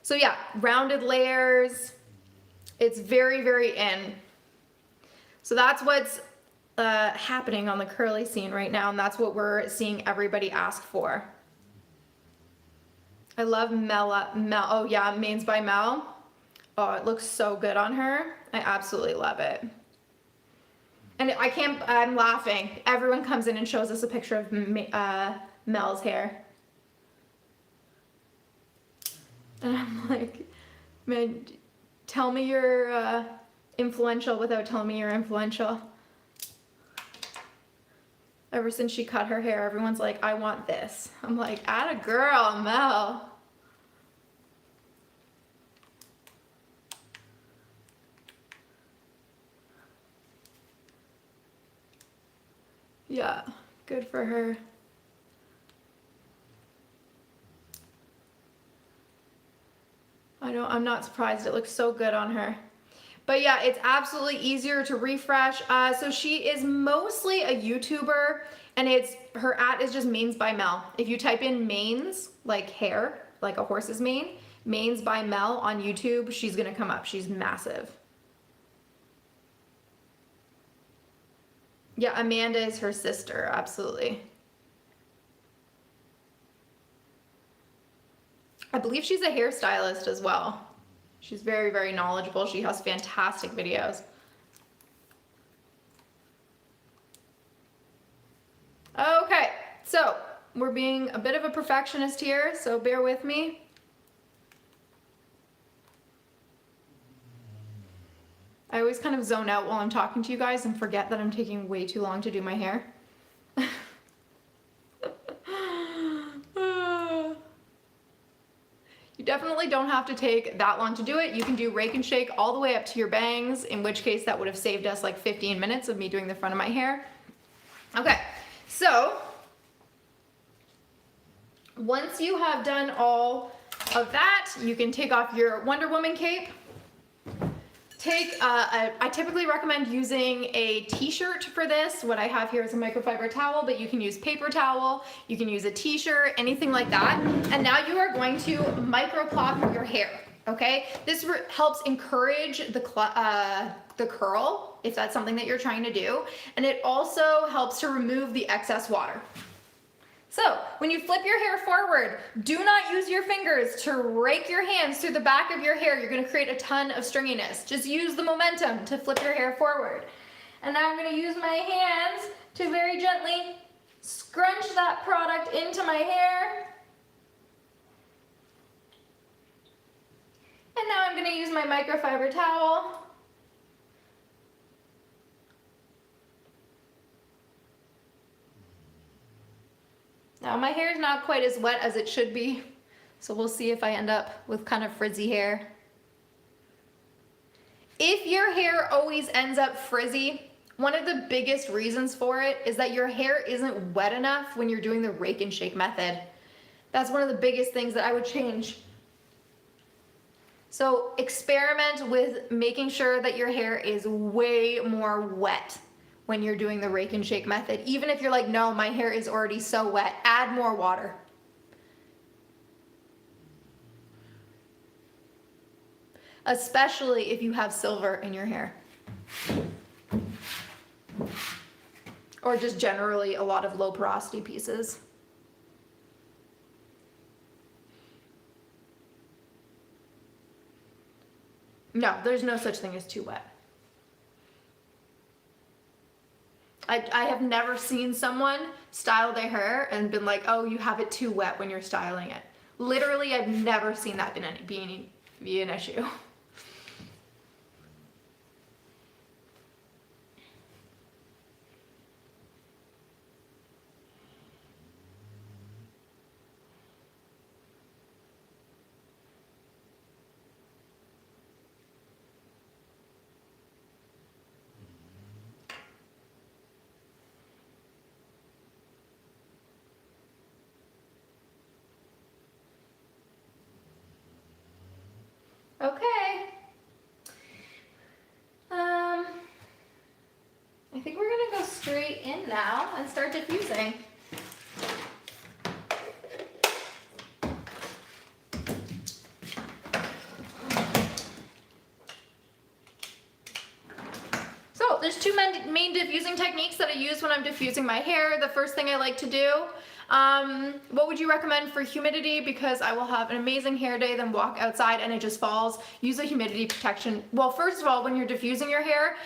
So yeah, rounded layers, it's very, very in. So that's what's happening on the curly scene right now, and that's what we're seeing everybody ask for. I love Mel, oh yeah, Mains by Mel. Oh, it looks so good on her. I absolutely love it. And I'm laughing. Everyone comes in and shows us a picture of Mel's hair. And I'm like, man, tell me you're influential without telling me you're influential. Ever since she cut her hair, everyone's like, I want this. I'm like, atta girl, Mel. Yeah, good for her. I'm not surprised. It looks so good on her. But yeah, it's absolutely easier to refresh. So she is mostly a YouTuber, and her @ is just Mains by Mel. If you type in mains, like hair, like a horse's mane, Mains by Mel on YouTube, she's gonna come up. She's massive. Yeah, Amanda is her sister, absolutely. I believe she's a hairstylist as well. She's very, very knowledgeable. She has fantastic videos. Okay, so we're being a bit of a perfectionist here, so bear with me. I always kind of zone out while I'm talking to you guys and forget that I'm taking way too long to do my hair. You definitely don't have to take that long to do it. You can do rake and shake all the way up to your bangs, in which case that would have saved us like 15 minutes of me doing the front of my hair. Okay, so once you have done all of that, you can take off your Wonder Woman cape. I typically recommend using a t-shirt for this. What I have here is a microfiber towel, but you can use paper towel, you can use a t-shirt, anything like that. And now you are going to microplop your hair, okay? This helps encourage the curl, if that's something that you're trying to do. And it also helps to remove the excess water. So, when you flip your hair forward, do not use your fingers to rake your hands through the back of your hair. You're going to create a ton of stringiness. Just use the momentum to flip your hair forward. And now I'm going to use my hands to very gently scrunch that product into my hair. And now I'm going to use my microfiber towel. Now my hair is not quite as wet as it should be, so we'll see if I end up with kind of frizzy hair. If your hair always ends up frizzy, one of the biggest reasons for it is that your hair isn't wet enough when you're doing the rake and shake method. That's one of the biggest things that I would change. So experiment with making sure that your hair is way more wet when you're doing the rake and shake method. Even if you're like, no, my hair is already so wet, add more water. Especially if you have silver in your hair. Or just generally a lot of low porosity pieces. No, there's no such thing as too wet. I have never seen someone style their hair and been like, oh, you have it too wet when you're styling it. Literally, I've never seen that be an issue. Okay. I think we're gonna go straight in now and start diffusing. So there's two main diffusing techniques that I use when I'm diffusing my hair. The first thing I like to do, what would you recommend for humidity? Because I will have an amazing hair day, then walk outside and it just falls. Use a humidity protection. Well, first of all, when you're diffusing your hair,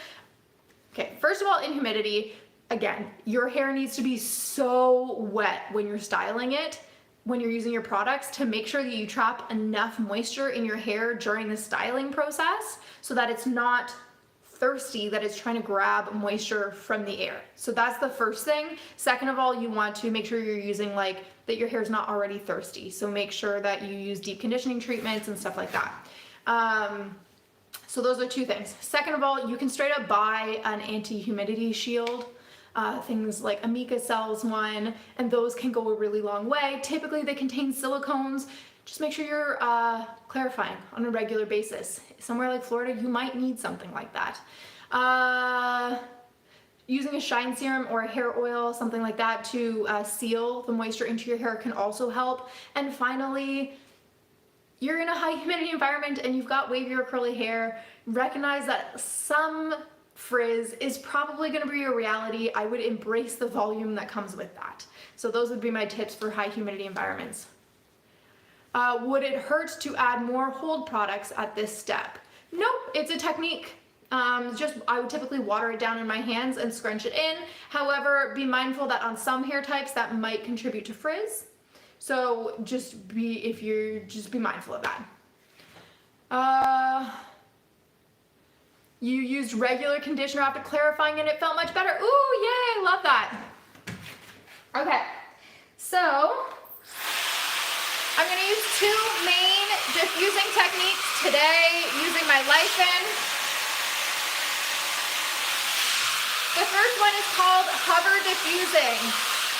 okay, first of all, in humidity, again, your hair needs to be so wet when you're styling it, when you're using your products, to make sure that you trap enough moisture in your hair during the styling process so that it's not thirsty, that it's trying to grab moisture from the air. So that's the first thing. Second of all, you want to make sure you're using that your hair is not already thirsty. So make sure that you use deep conditioning treatments and stuff like that. So those are two things. Second of all, you can straight up buy an anti-humidity shield. Things like Amika sells one, and those can go a really long way. Typically they contain silicones. Just make sure you're clarifying on a regular basis. Somewhere like Florida, you might need something like that. Using a shine serum or a hair oil, something like that, to seal the moisture into your hair can also help. And finally, you're in a high humidity environment and you've got wavy or curly hair, recognize that some frizz is probably going to be a reality. I would embrace the volume that comes with that. So those would be my tips for high humidity environments. Would it hurt to add more hold products at this step? Nope, it's a technique. I would typically water it down in my hands and scrunch it in. However, be mindful that on some hair types that might contribute to frizz. So just be mindful of that. You used regular conditioner after clarifying and it felt much better. Ooh, yay, love that. Okay, so I'm gonna use two main diffusing techniques today using my Lysin. The first one is called hover diffusing.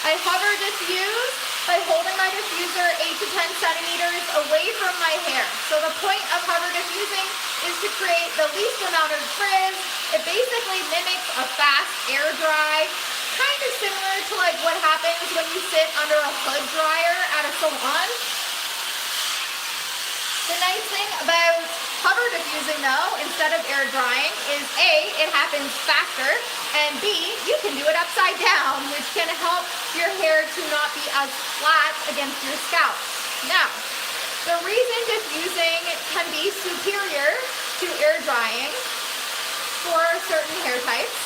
I hover diffuse by holding my diffuser 8 to 10 centimeters away from my hair. So the point of hover diffusing is to create the least amount of frizz. It basically mimics a fast air dry, kind of similar to like what happens when you sit under a hood dryer at a salon. The nice thing about hover diffusing though, instead of air drying, is A, it happens faster, and B, you can do it upside down, which can help your hair to not be as flat against your scalp. Now, the reason diffusing can be superior to air drying for certain hair types,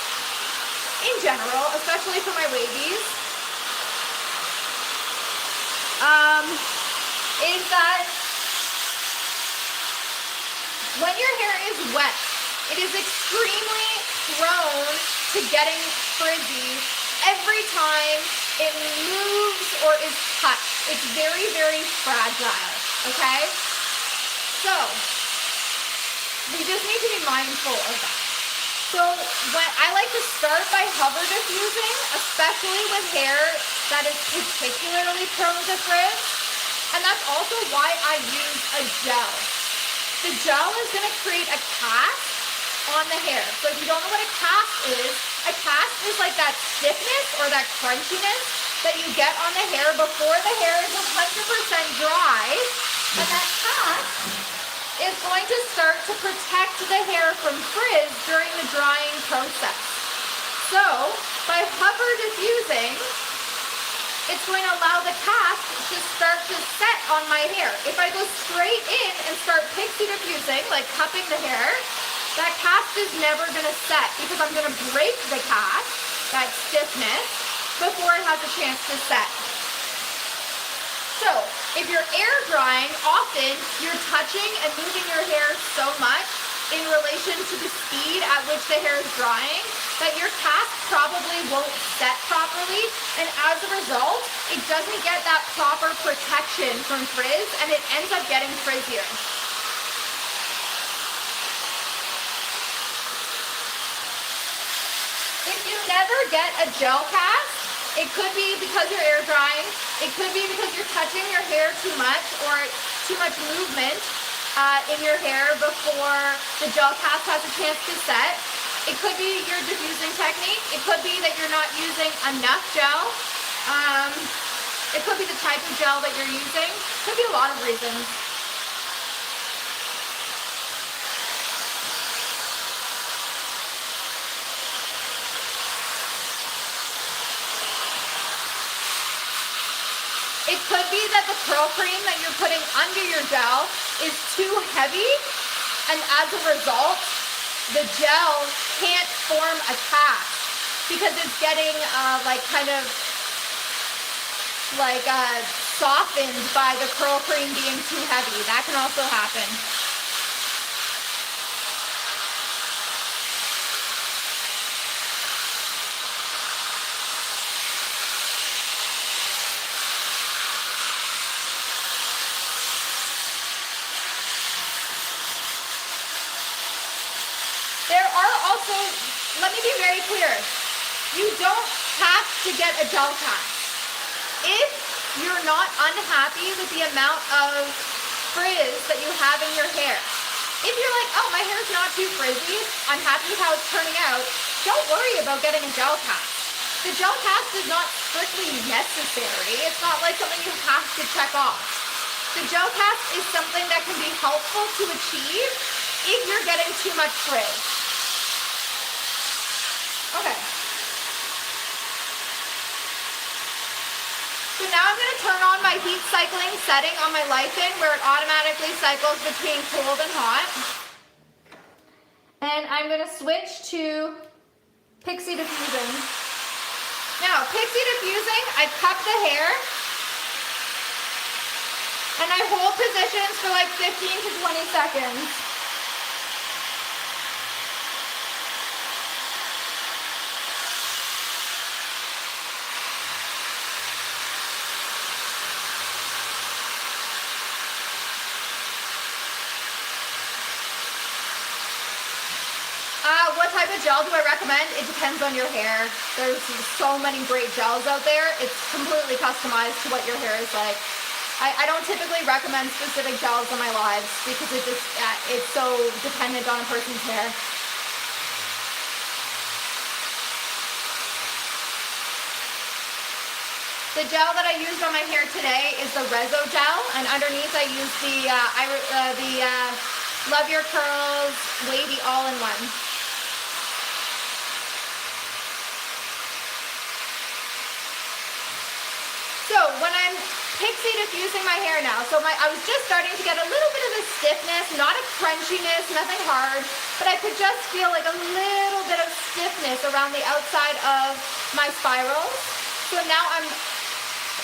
in general, especially for my wavies, is that when your hair is wet, it is extremely prone to getting frizzy every time it moves or is touched. It's very, very fragile, okay? So, we just need to be mindful of that. So, when I like to start by hover diffusing, especially with hair that is particularly prone to frizz, and that's also why I use a gel. The gel is going to create a cast on the hair. So if you don't know what a cast is like that stiffness or that crunchiness that you get on the hair before the hair is 100% dry. And that cast is going to start to protect the hair from frizz during the drying process. So by hover diffusing, it's going to allow the cast to start to set on my hair. If I go straight in and start pixie diffusing, like cupping the hair, that cast is never going to set because I'm going to break the cast, that stiffness, before it has a chance to set. So, if you're air drying, often you're touching and moving your hair so much in relation to the speed at which the hair is drying that your cast probably won't set properly, and as a result, it doesn't get that proper protection from frizz and it ends up getting frizzier. If you never get a gel cast, it could be because you're air drying, it could be because you're touching your hair too much or too much movement in your hair before the gel cast has a chance to set. It could be your diffusing technique. It could be that you're not using enough gel. It could be the type of gel that you're using. It could be a lot of reasons. It could be that the curl cream that you're putting under your gel is too heavy, and as a result, the gel can't form a cast because it's getting softened by the curl cream being too heavy. That can also happen. Let me be very clear. You don't have to get a gel cast. If you're not unhappy with the amount of frizz that you have in your hair, if you're like, oh, my hair's not too frizzy, I'm happy with how it's turning out, don't worry about getting a gel cast. The gel cast is not strictly necessary. It's not like something you have to check off. The gel cast is something that can be helpful to achieve if you're getting too much frizz. Okay. So now I'm going to turn on my heat cycling setting on my Lyphin where it automatically cycles between cold and hot. And I'm going to switch to pixie diffusing. Now, pixie diffusing, I cup the hair and I hold positions for like 15 to 20 seconds. What type of gel do I recommend? It depends on your hair. There's so many great gels out there. It's completely customized to what your hair is like. I don't typically recommend specific gels on my lives because it's so dependent on a person's hair. The gel that I used on my hair today is the Rezo gel, and underneath I use the Love Your Curls Wavy All-in-One. So when I'm pixie diffusing my hair now, I was just starting to get a little bit of a stiffness, not a crunchiness, nothing hard, but I could just feel like a little bit of stiffness around the outside of my spirals. So now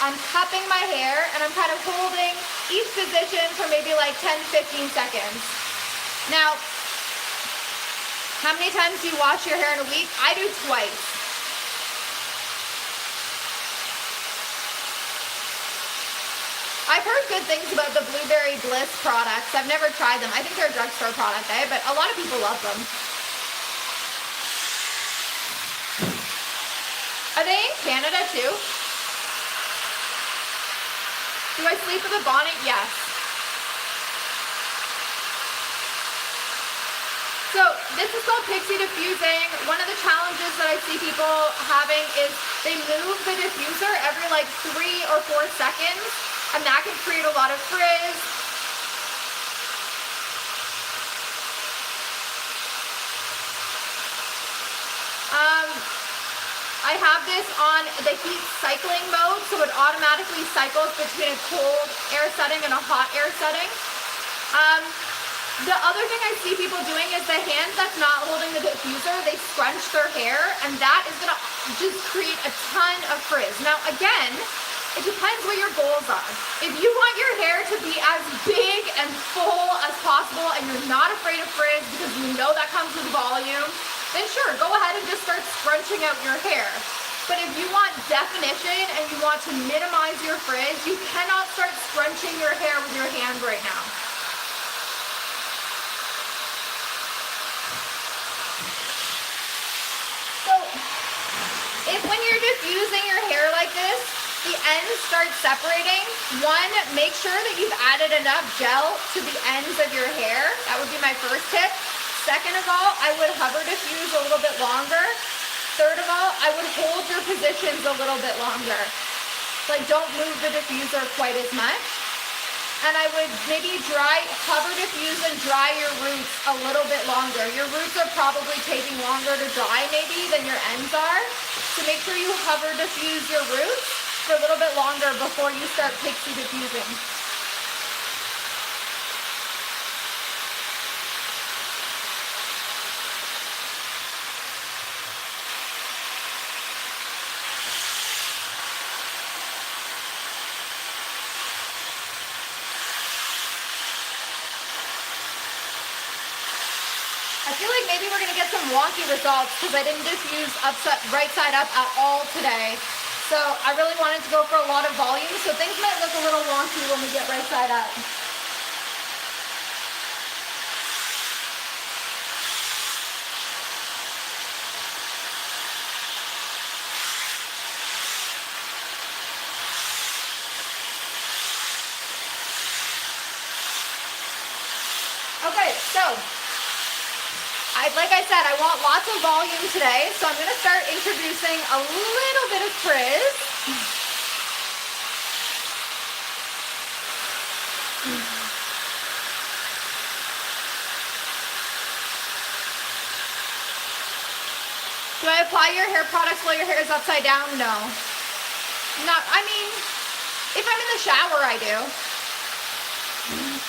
I'm cupping my hair and I'm kind of holding each position for maybe like 10-15 seconds. Now, how many times do you wash your hair in a week? I do twice. I've heard good things about the Blueberry Bliss products. I've never tried them. I think they're a drugstore product, but a lot of people love them. Are they in Canada too? Do I sleep with a bonnet? Yes. So this is called pixie diffusing. One of the challenges that I see people having is they move the diffuser every like 3 or 4 seconds, and that can create a lot of frizz. I have this on the heat cycling mode, so it automatically cycles between a cold air setting and a hot air setting. The other thing I see people doing is the hand that's not holding the diffuser, they scrunch their hair, and that is gonna just create a ton of frizz. Now again, it depends what your goals are. If you want your hair to be as big and full as possible and you're not afraid of frizz because you know that comes with volume, then sure, go ahead and just start scrunching out your hair. But if you want definition and you want to minimize your frizz, you cannot start scrunching your hair with your hand right now. So, if when you're diffusing your hair like this, the ends start separating, one, make sure that you've added enough gel to the ends of your hair. That would be my first tip. Second of all, I would hover diffuse a little bit longer. Third of all, I would hold your positions a little bit longer. Like don't move the diffuser quite as much. And I would maybe hover diffuse and dry your roots a little bit longer. Your roots are probably taking longer to dry maybe than your ends are. So make sure you hover diffuse your roots for a little bit longer before you start pixie diffusing. I feel like maybe we're gonna get some wonky results because I didn't diffuse right side up at all today. So I really wanted to go for a lot of volume, so things might look a little wonky when we get right side up. Okay, so like I said, I want lots of volume today, so I'm going to start introducing a little bit of frizz. Do I apply your hair products while your hair is upside down? No. I mean, if I'm in the shower, I do.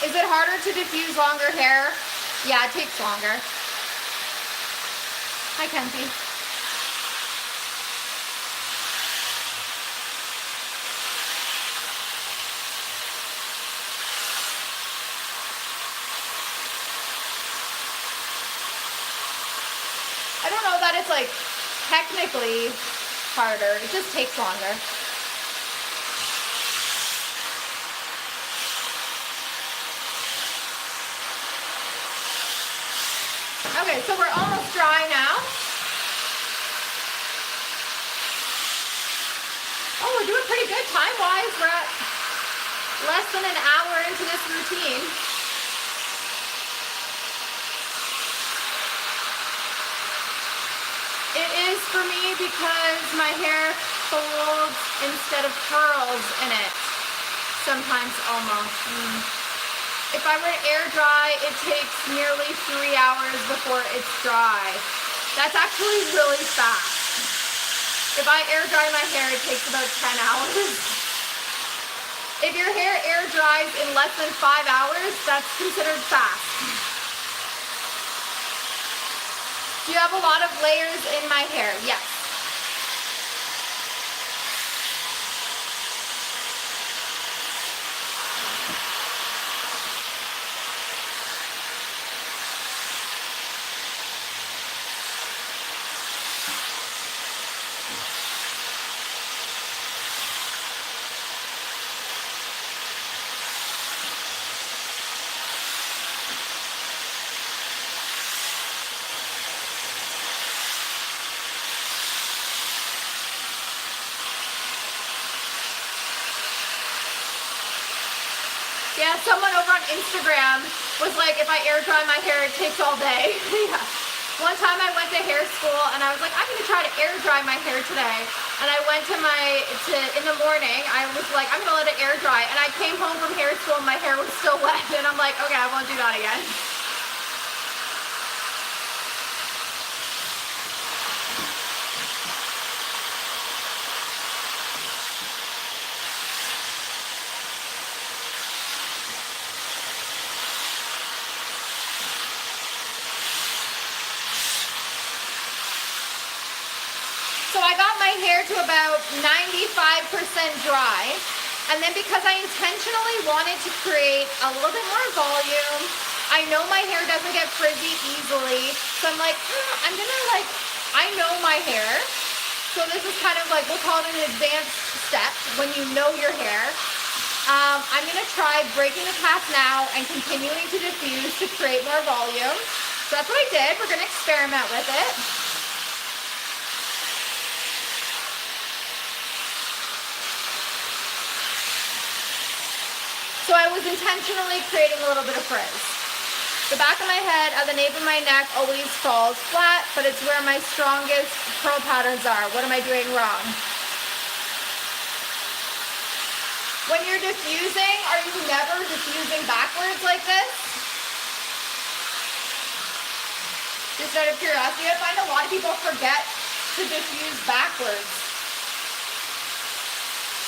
Is it harder to diffuse longer hair? Yeah, it takes longer. Hi, Kenzie. I don't know that it's like technically harder. It just takes longer. Okay, so we're almost dry now. Oh, we're doing pretty good time-wise. less than an hour into this routine. It is for me because my hair folds instead of curls in it. Sometimes almost. If I were to air dry, it takes nearly 3 hours before it's dry. That's actually really fast. If I air dry my hair, it takes about 10 hours. If your hair air dries in less than 5 hours, that's considered fast. Do you have a lot of layers in my hair? Yes. Yeah, someone over on Instagram was like, if I air dry my hair, it takes all day. Yeah. One time I went to hair school and I was like, I'm gonna try to air dry my hair today. And I went in the morning, I was like, I'm gonna let it air dry. And I came home from hair school and my hair was still wet. And I'm like, okay, I won't do that again. So I got my hair to about 95% dry, and then because I intentionally wanted to create a little bit more volume, I know my hair doesn't get frizzy easily, so I'm like, I know my hair, so this is kind of like, we'll call it an advanced step when you know your hair. I'm gonna try breaking the cast now and continuing to diffuse to create more volume. So that's what I did. We're gonna experiment with it. So I was intentionally creating a little bit of frizz. The back of my head at the nape of my neck always falls flat, but it's where my strongest curl patterns are. What am I doing wrong? When you're diffusing, are you never diffusing backwards like this? Just out of curiosity, I find a lot of people forget to diffuse backwards.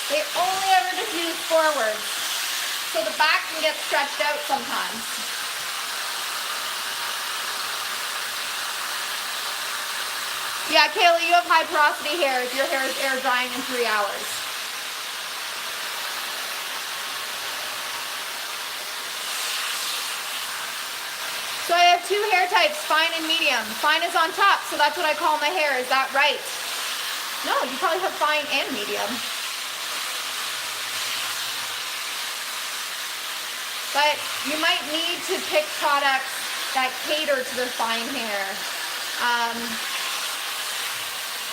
They only ever diffuse forwards. So the back can get stretched out sometimes. Yeah, Kayla, you have high porosity hair if your hair is air drying in 3 hours. So I have 2 hair types, fine and medium. Fine is on top, so that's what I call my hair. Is that right? No, you probably have fine and medium. But you might need to pick products that cater to the fine hair.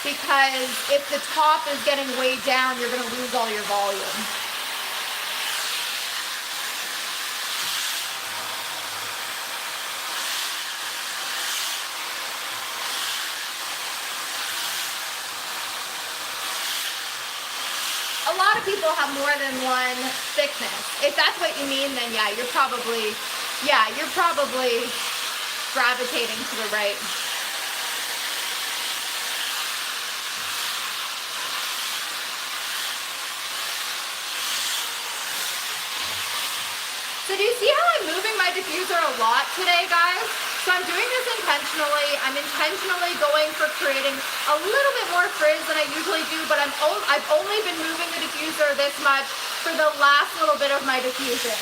Because if the top is getting weighed down, you're gonna lose all your volume. A lot of people have more than one thickness. If that's what you mean, then yeah, you're probably gravitating to the right. So do you see how I'm moving my diffuser a lot today, guys? So I'm doing this intentionally. I'm intentionally going for creating a little bit more frizz than I usually do, but I've only been moving the diffuser this much for the last little bit of my diffusing.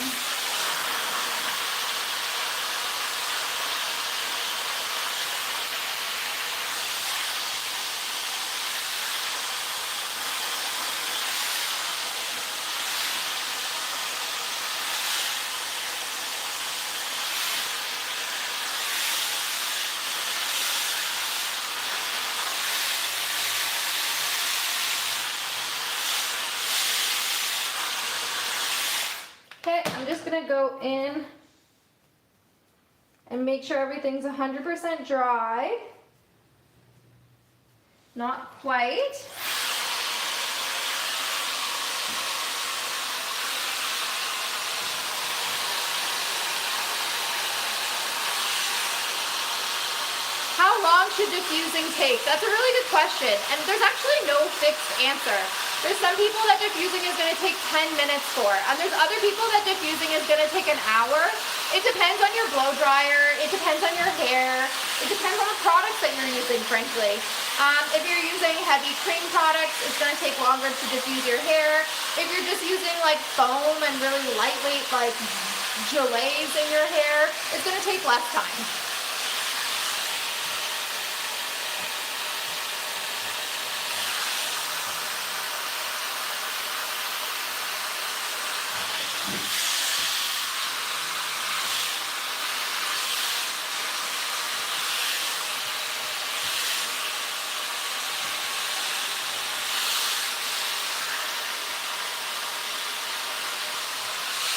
gonna go in and make sure everything's 100% dry. Not quite. How long should diffusing take? That's a really good question, and there's actually no fixed answer. There's some people that diffusing is going to take 10 minutes for, and there's other people that diffusing is going to take an hour. It depends on your blow dryer, it depends on your hair, it depends on the products that you're using, frankly. If you're using heavy cream products, it's going to take longer to diffuse your hair. If you're just using like foam and really lightweight like gelays in your hair, it's going to take less time.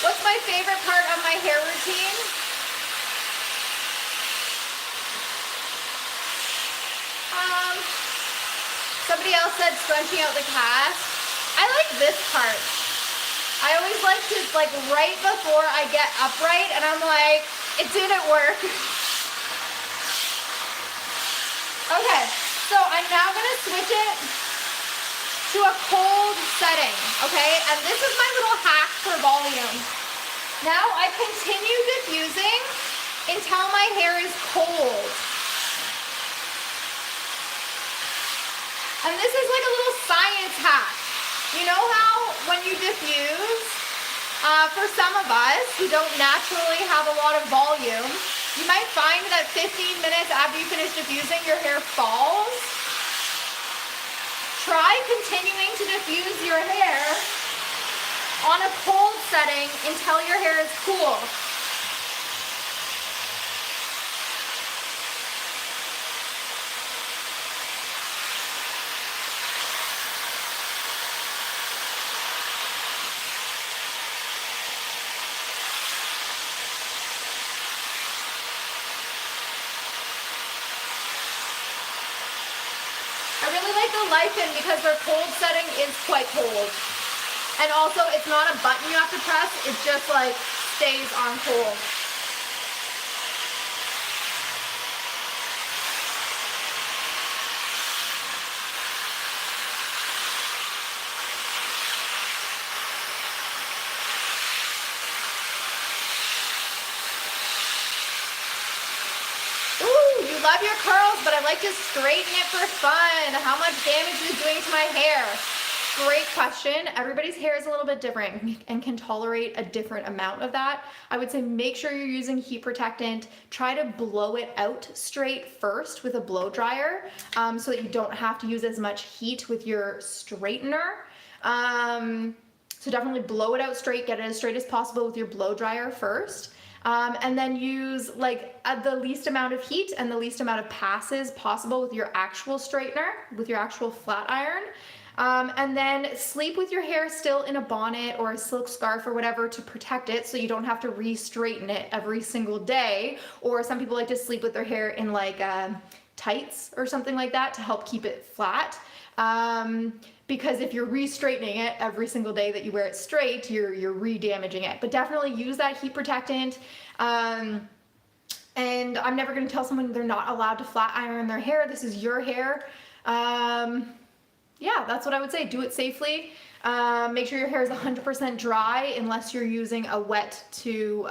What's my favorite part of my hair routine? Somebody else said scrunching out the cast. I like this part. I always like to, like, right before I get upright, and I'm like, it didn't work. Okay, so I'm now gonna switch it to a cold setting, okay? And this is my little hack for volume. Now I continue diffusing until my hair is cold. And this is like a little science hack. You know how when you diffuse, for some of us who don't naturally have a lot of volume, you might find that 15 minutes after you finish diffusing, your hair falls. Try continuing to diffuse your hair on a cold setting until your hair is cool. I really like the lichen because their cold setting is quite cold. And also, it's not a button you have to press, it just like stays on cold. You love your curls, but I like to straighten it for fun. How much damage is it doing to my hair? Great question. Everybody's hair is a little bit different and can tolerate a different amount of that. I would say make sure you're using heat protectant. Try to blow it out straight first with a blow dryer so that you don't have to use as much heat with your straightener. So definitely blow it out straight, get it as straight as possible with your blow dryer first. And then use like the least amount of heat and the least amount of passes possible with your actual straightener, with your actual flat iron. And then sleep with your hair still in a bonnet or a silk scarf or whatever to protect it so you don't have to re-straighten it every single day. Or some people like to sleep with their hair in like tights or something like that to help keep it flat. Because if you're re-straightening it every single day that you wear it straight, you're re-damaging it. But definitely use that heat protectant. And I'm never going to tell someone they're not allowed to flat iron their hair. This is your hair. Yeah, that's what I would say. Do it safely. Make sure your hair is 100% dry unless you're using a wet to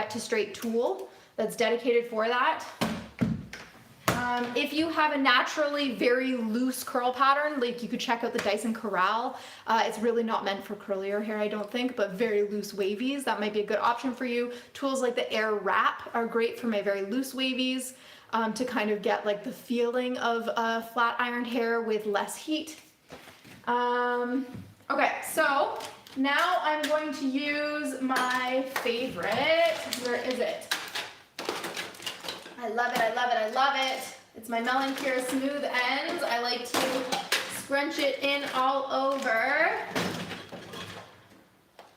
straight tool that's dedicated for that. If you have a naturally very loose curl pattern, like you could check out the Dyson Corral. It's really not meant for curlier hair, I don't think, but very loose wavies, that might be a good option for you. Tools like the Air Wrap are great for my very loose wavies to kind of get like the feeling of flat ironed hair with less heat. Okay, so now I'm going to use my favorite. Where is it? I love it, I love it, I love it. It's my Melon Pure Smooth Ends. I like to scrunch it in all over.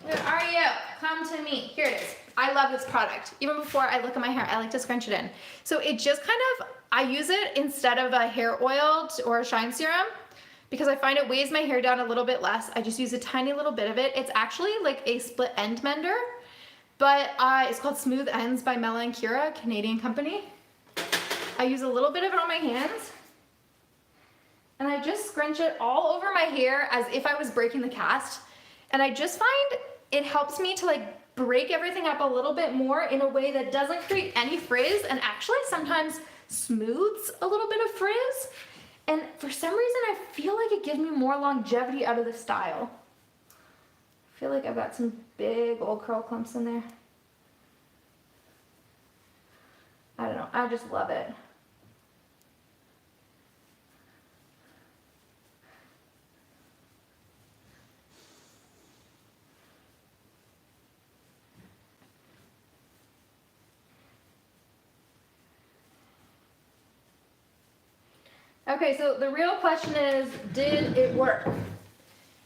Where are you? come to me. Here it is. I love this product. Even before I look at my hair, I like to scrunch it in. So it just kind of, I use it instead of a hair oil or a shine serum because I find it weighs my hair down a little bit less. I just use a tiny little bit of it. It's actually like a split end mender, but it's called Smooth Ends by Mela and Kira, a Canadian company. I use a little bit of it on my hands, and I just scrunch it all over my hair as if I was breaking the cast. And I just find it helps me to like break everything up a little bit more in a way that doesn't create any frizz and actually sometimes smooths a little bit of frizz. And for some reason, I feel like it gives me more longevity out of the style. I feel like I've got some big old curl clumps in there. I don't know, I just love it. Okay, so the real question is, did it work?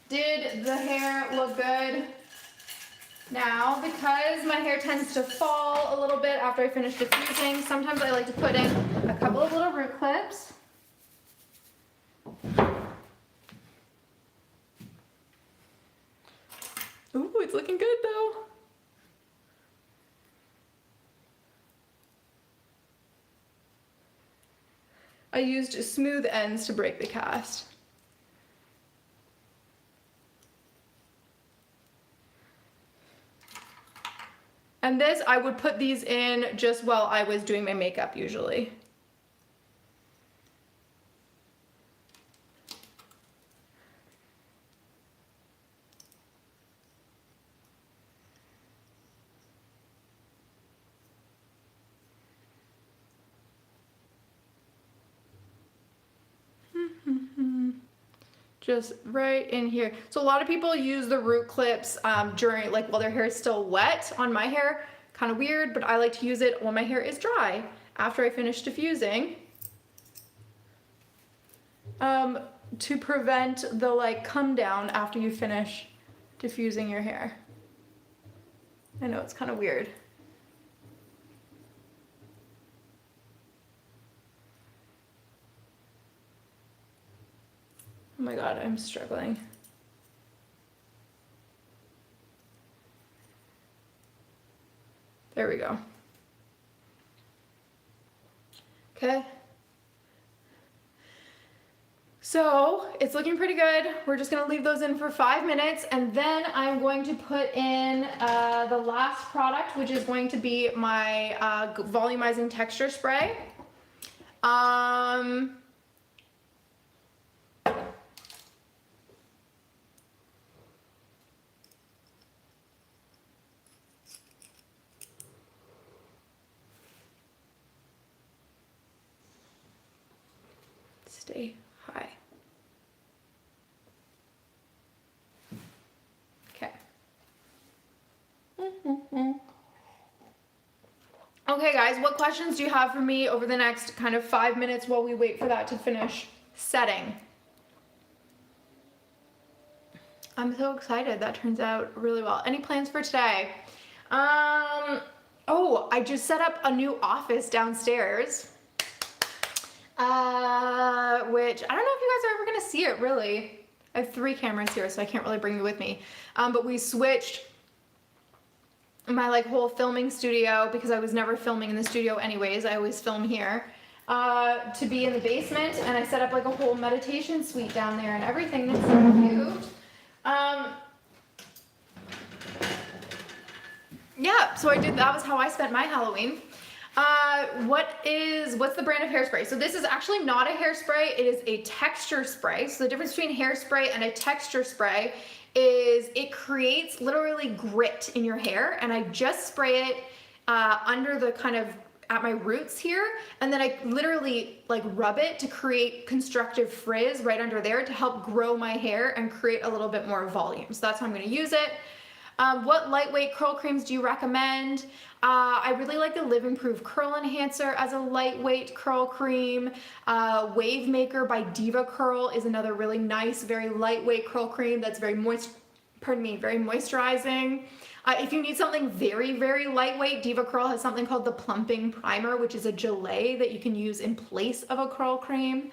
Did the hair look good? Now, because my hair tends to fall a little bit after I finish diffusing, sometimes I like to put in a couple of little root clips. Ooh, it's looking good though. I used Smooth Ends to break the cast. And this, I would put these in just while I was doing my makeup usually. Just right in here. So a lot of people use the root clips during, like, while their hair is still wet. On my hair, kind of weird, but I like to use it when my hair is dry after I finish diffusing to prevent the like come down after you finish diffusing your hair. I know it's kind of weird. Oh my God, I'm struggling. There we go. Okay. So it's looking pretty good. We're just gonna leave those in for 5 minutes, and then I'm going to put in the last product, which is going to be my volumizing texture spray. Stay high. Okay. Okay guys, what questions do you have for me over the next kind of 5 minutes while we wait for that to finish setting? I'm so excited. That turns out really well. Any plans for today? Oh, I just set up a new office downstairs. Which I don't know if you guys are ever gonna see it really. I have 3 cameras here, so I can't really bring you with me. But we switched my like whole filming studio, because I was never filming in the studio anyways, I always film here, to be in the basement, and I set up like a whole meditation suite down there and everything. That's so cute. Yeah, so I did, that was how I spent my Halloween. What's the brand of hairspray? So this is actually not a hairspray, it is a texture spray. So the difference between hairspray and a texture spray is it creates literally grit in your hair, and I just spray it under the kind of, at my roots here, and then I literally like rub it to create constructive frizz right under there to help grow my hair and create a little bit more volume. So that's how I'm going to use it. What lightweight curl creams do you recommend? I really like the Live Improve Curl Enhancer as a lightweight curl cream. Wave Maker by Diva Curl is another really nice, very lightweight curl cream that's very very moisturizing. If you need something very, very lightweight, Diva Curl has something called the Plumping Primer, which is a gelée that you can use in place of a curl cream.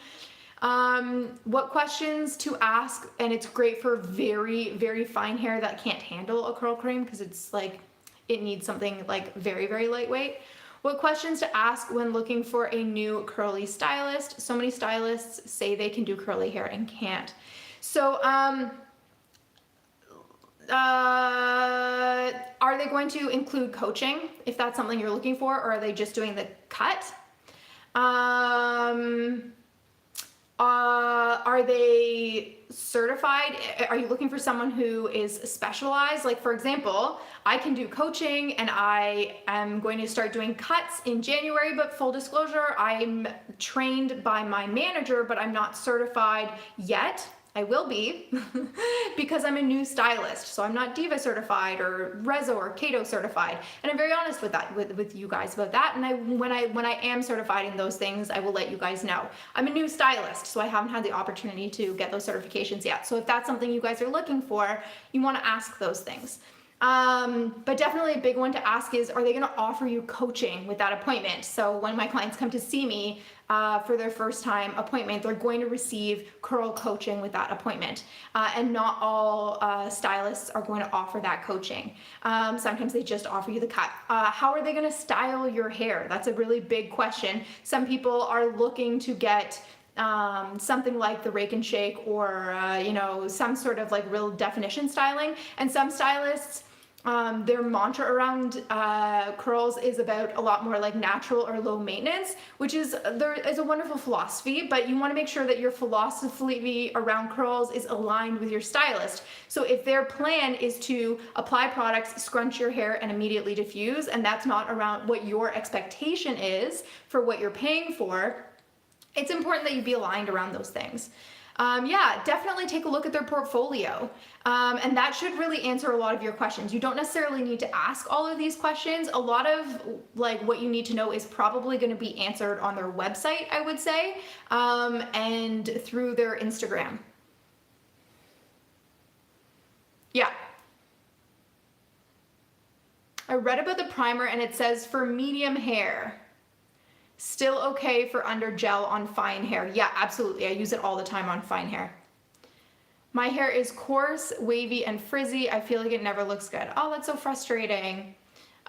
What questions to ask, and it's great for very, very fine hair that can't handle a curl cream because it's like, it needs something like very, very lightweight. What questions to ask when looking for a new curly stylist? So many stylists say they can do curly hair and can't. So, are they going to include coaching if that's something you're looking for, or are they just doing the cut? Are they certified? Are you looking for someone who is specialized? Like, for example, I can do coaching and I am going to start doing cuts in January, but full disclosure, I'm trained by my manager, but I'm not certified yet. I will be because I'm a new stylist. So I'm not Diva certified or Rezo or Kato certified. And I'm very honest with that, with you guys about that. And when I am certified in those things, I will let you guys know. I'm a new stylist, so I haven't had the opportunity to get those certifications yet. So if that's something you guys are looking for, you want to ask those things. But definitely a big one to ask is, are they going to offer you coaching with that appointment? So when my clients come to see me for their first time appointment, they're going to receive curl coaching with that appointment. And not all stylists are going to offer that coaching. Sometimes they just offer you the cut. How are they going to style your hair? That's a really big question. Some people are looking to get something like the rake and shake, or you know, some sort of like real definition styling. And some stylists, their mantra around curls is about a lot more like natural or low maintenance, which is, there is a wonderful philosophy, but you want to make sure that your philosophy around curls is aligned with your stylist. So if their plan is to apply products, scrunch your hair, and immediately diffuse, and that's not around what your expectation is for what you're paying for, it's important that you be aligned around those things. Yeah, definitely take a look at their portfolio. And that should really answer a lot of your questions. You don't necessarily need to ask all of these questions. A lot of like what you need to know is probably going to be answered on their website, I would say, and through their Instagram. Yeah. I read about the primer and it says for medium hair. Still okay for under gel on fine hair. Yeah, absolutely. I use it all the time on fine hair. My hair is coarse, wavy, and frizzy. I feel like it never looks good. Oh, that's so frustrating.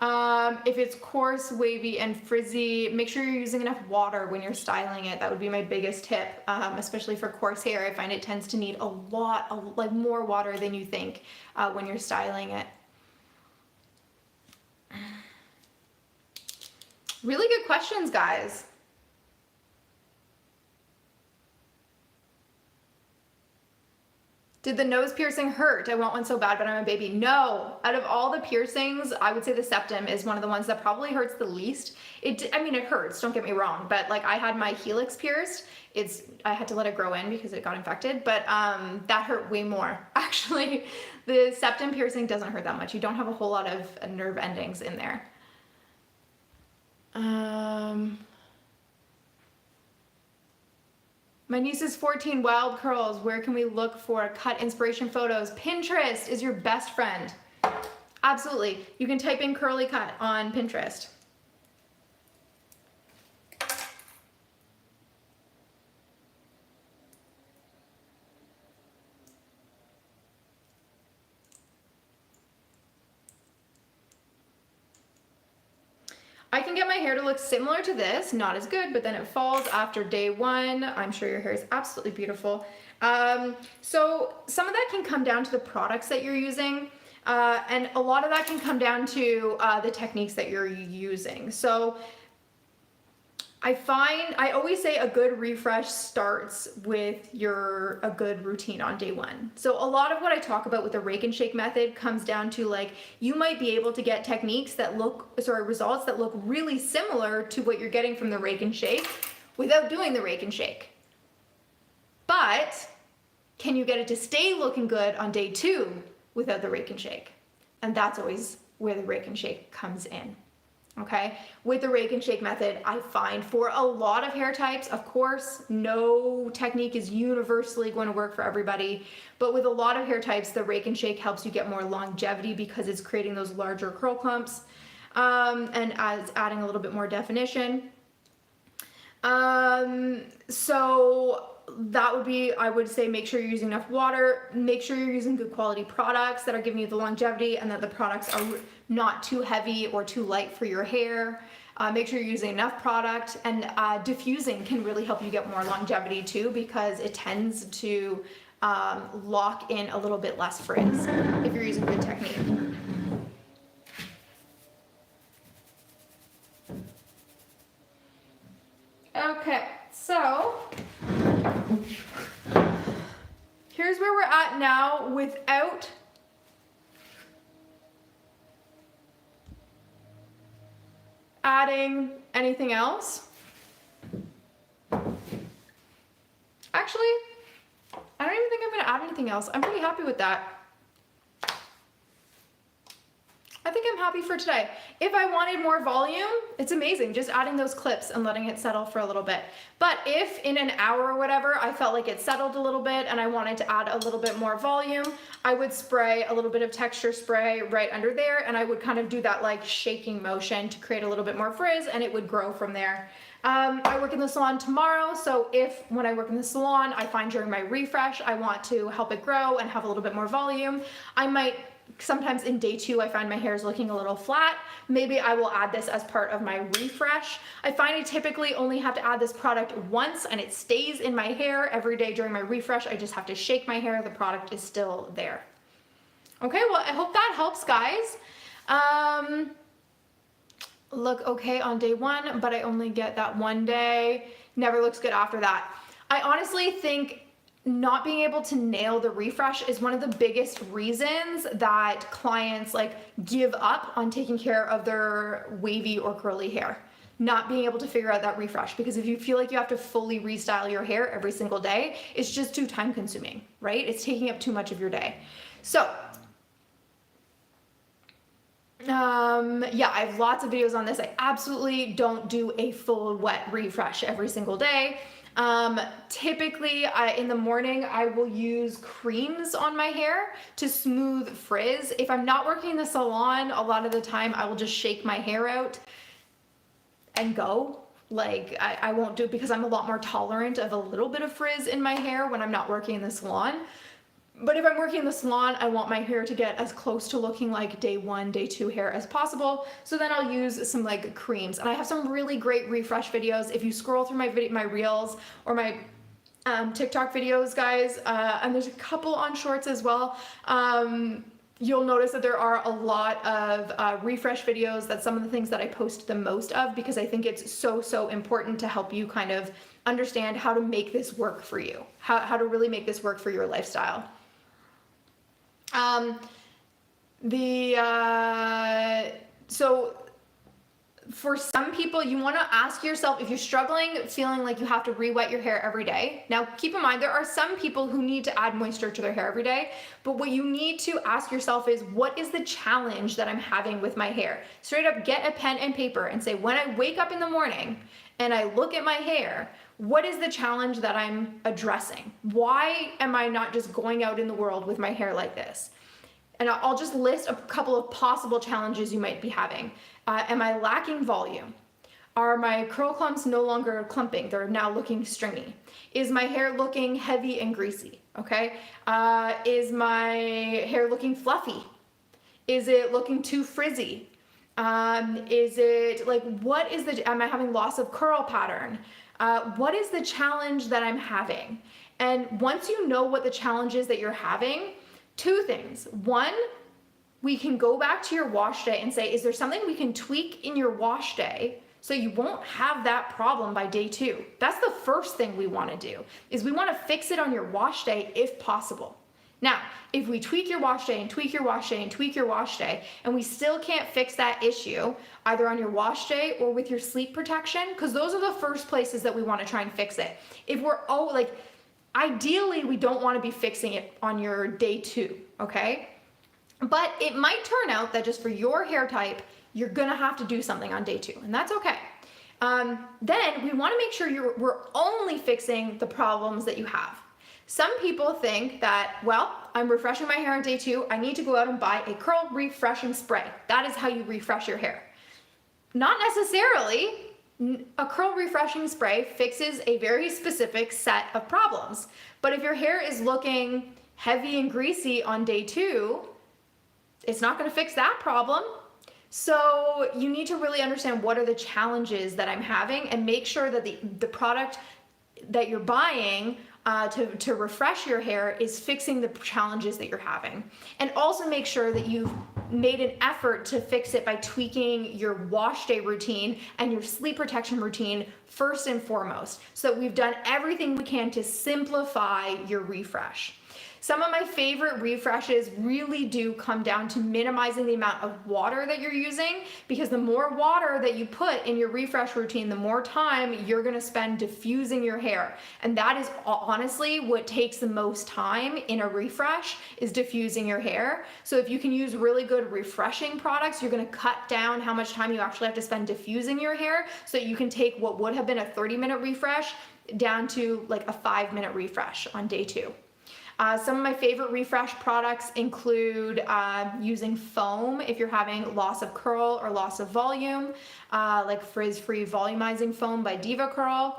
If it's coarse, wavy, and frizzy, make sure you're using enough water when you're styling it. That would be my biggest tip, especially for coarse hair. I find it tends to need a lot, like more water than you think when you're styling it. Really good questions, guys. Did the nose piercing hurt? I want one so bad, but I'm a baby. No, out of all the piercings, I would say the septum is one of the ones that probably hurts the least. I mean, it hurts, don't get me wrong, but like I had my helix pierced. I had to let it grow in because it got infected, but that hurt way more. Actually, the septum piercing doesn't hurt that much. You don't have a whole lot of nerve endings in there. My niece is 14, wild curls. Where can we look for cut inspiration photos? Pinterest is your best friend. Absolutely. You can type in curly cut on Pinterest. I can get my hair to look similar to this, not as good, but then it falls after day one. I'm sure your hair is absolutely beautiful. So some of that can come down to the products that you're using, and a lot of that can come down to the techniques that you're using. So I always say a good refresh starts with a good routine on day one. So a lot of what I talk about with the rake and shake method comes down to like, you might be able to get techniques that results that look really similar to what you're getting from the rake and shake without doing the rake and shake. But can you get it to stay looking good on day two without the rake and shake? And that's always where the rake and shake comes in. okay? With the rake and shake method, I find for a lot of hair types, of course, no technique is universally going to work for everybody, but with a lot of hair types, the rake and shake helps you get more longevity because it's creating those larger curl clumps, and as adding a little bit more definition. So that would be, I would say, make sure you're using enough water, make sure you're using good quality products that are giving you the longevity, and that the products are not too heavy or too light for your hair. Make sure you're using enough product, and diffusing can really help you get more longevity too, because it tends to lock in a little bit less frizz if you're using good technique. Okay, so here's where we're at now without adding anything else. Actually, I don't even think I'm going to add anything else. I'm pretty happy with that. I think I'm happy for today. If I wanted more volume, it's amazing, just adding those clips and letting it settle for a little bit. But if in an hour or whatever, I felt like it settled a little bit and I wanted to add a little bit more volume, I would spray a little bit of texture spray right under there, and I would kind of do that like shaking motion to create a little bit more frizz, and it would grow from there. I work in the salon tomorrow, so if when I work in the salon, I find during my refresh, I want to help it grow and have a little bit more volume, I might, sometimes in day 2, I find my hair is looking a little flat. Maybe I will add this as part of my refresh. I find I typically only have to add this product once and it stays in my hair every day during my refresh. I just have to shake my hair. The product is still there. Okay, well, I hope that helps, guys. Look okay on day 1, but I only get that one day. Never looks good after that. I honestly think not being able to nail the refresh is one of the biggest reasons that clients like give up on taking care of their wavy or curly hair. Not being able to figure out that refresh, because if you feel like you have to fully restyle your hair every single day, it's just too time consuming, right? It's taking up too much of your day. So yeah, I have lots of videos on this. I absolutely don't do a full wet refresh every single day. Typically in the morning, I will use creams on my hair to smooth frizz. If I'm not working in the salon, a lot of the time I will just shake my hair out and go. Like I won't do it because I'm a lot more tolerant of a little bit of frizz in my hair when I'm not working in the salon. But if I'm working in the salon, I want my hair to get as close to looking like day 1, day 2 hair as possible. So then I'll use some like creams. And I have some really great refresh videos. If you scroll through my reels or my TikTok videos, guys, and there's a couple on shorts as well, you'll notice that there are a lot of refresh videos. That's some of the things that I post the most of, because I think it's so important to help you kind of understand how to make this work for you, how to really make this work for your lifestyle. So for some people, you want to ask yourself, if you're struggling, feeling like you have to re-wet your hair every day. Now, keep in mind, there are some people who need to add moisture to their hair every day, but what you need to ask yourself is, what is the challenge that I'm having with my hair? Straight up, get a pen and paper and say, when I wake up in the morning and I look at my hair, what is the challenge that I'm addressing? Why am I not just going out in the world with my hair like this? And I'll just list a couple of possible challenges you might be having. Am I lacking volume? Are my curl clumps no longer clumping? They're now looking stringy. Is my hair looking heavy and greasy? Okay. Is my hair looking fluffy? Is it looking too frizzy? Is it like, what is the, am I having loss of curl pattern? What is the challenge that I'm having? And once you know what the challenge is that you're having, 2 things. 1, we can go back to your wash day and say, is there something we can tweak in your wash day so you won't have that problem by day 2? That's the first thing we want to do, is we want to fix it on your wash day if possible. Now, if we tweak your wash day and tweak your wash day and tweak your wash day, and we still can't fix that issue, either on your wash day or with your sleep protection, because those are the first places that we want to try and fix it. If we're, ideally, we don't want to be fixing it on your day 2, okay? But it might turn out that just for your hair type, you're gonna have to do something on day 2, and that's okay. Then we wanna make sure we're only fixing the problems that you have. Some people think that, well, I'm refreshing my hair on day 2, I need to go out and buy a curl refreshing spray. That is how you refresh your hair. Not necessarily. A curl refreshing spray fixes a very specific set of problems. But if your hair is looking heavy and greasy on day 2, it's not going to fix that problem. So you need to really understand what are the challenges that I'm having and make sure that the product that you're buying to refresh your hair is fixing the challenges that you're having. And also make sure that you've made an effort to fix it by tweaking your wash day routine and your sleep protection routine first and foremost, so that we've done everything we can to simplify your refresh. Some of my favorite refreshes really do come down to minimizing the amount of water that you're using, because the more water that you put in your refresh routine, the more time you're gonna spend diffusing your hair. And that is honestly what takes the most time in a refresh, is diffusing your hair. So if you can use really good refreshing products, you're gonna cut down how much time you actually have to spend diffusing your hair, so that you can take what would have been a 30-minute refresh down to like a 5-minute refresh on day 2. Some of my favorite refresh products include using foam if you're having loss of curl or loss of volume, like frizz-free volumizing foam by DevaCurl.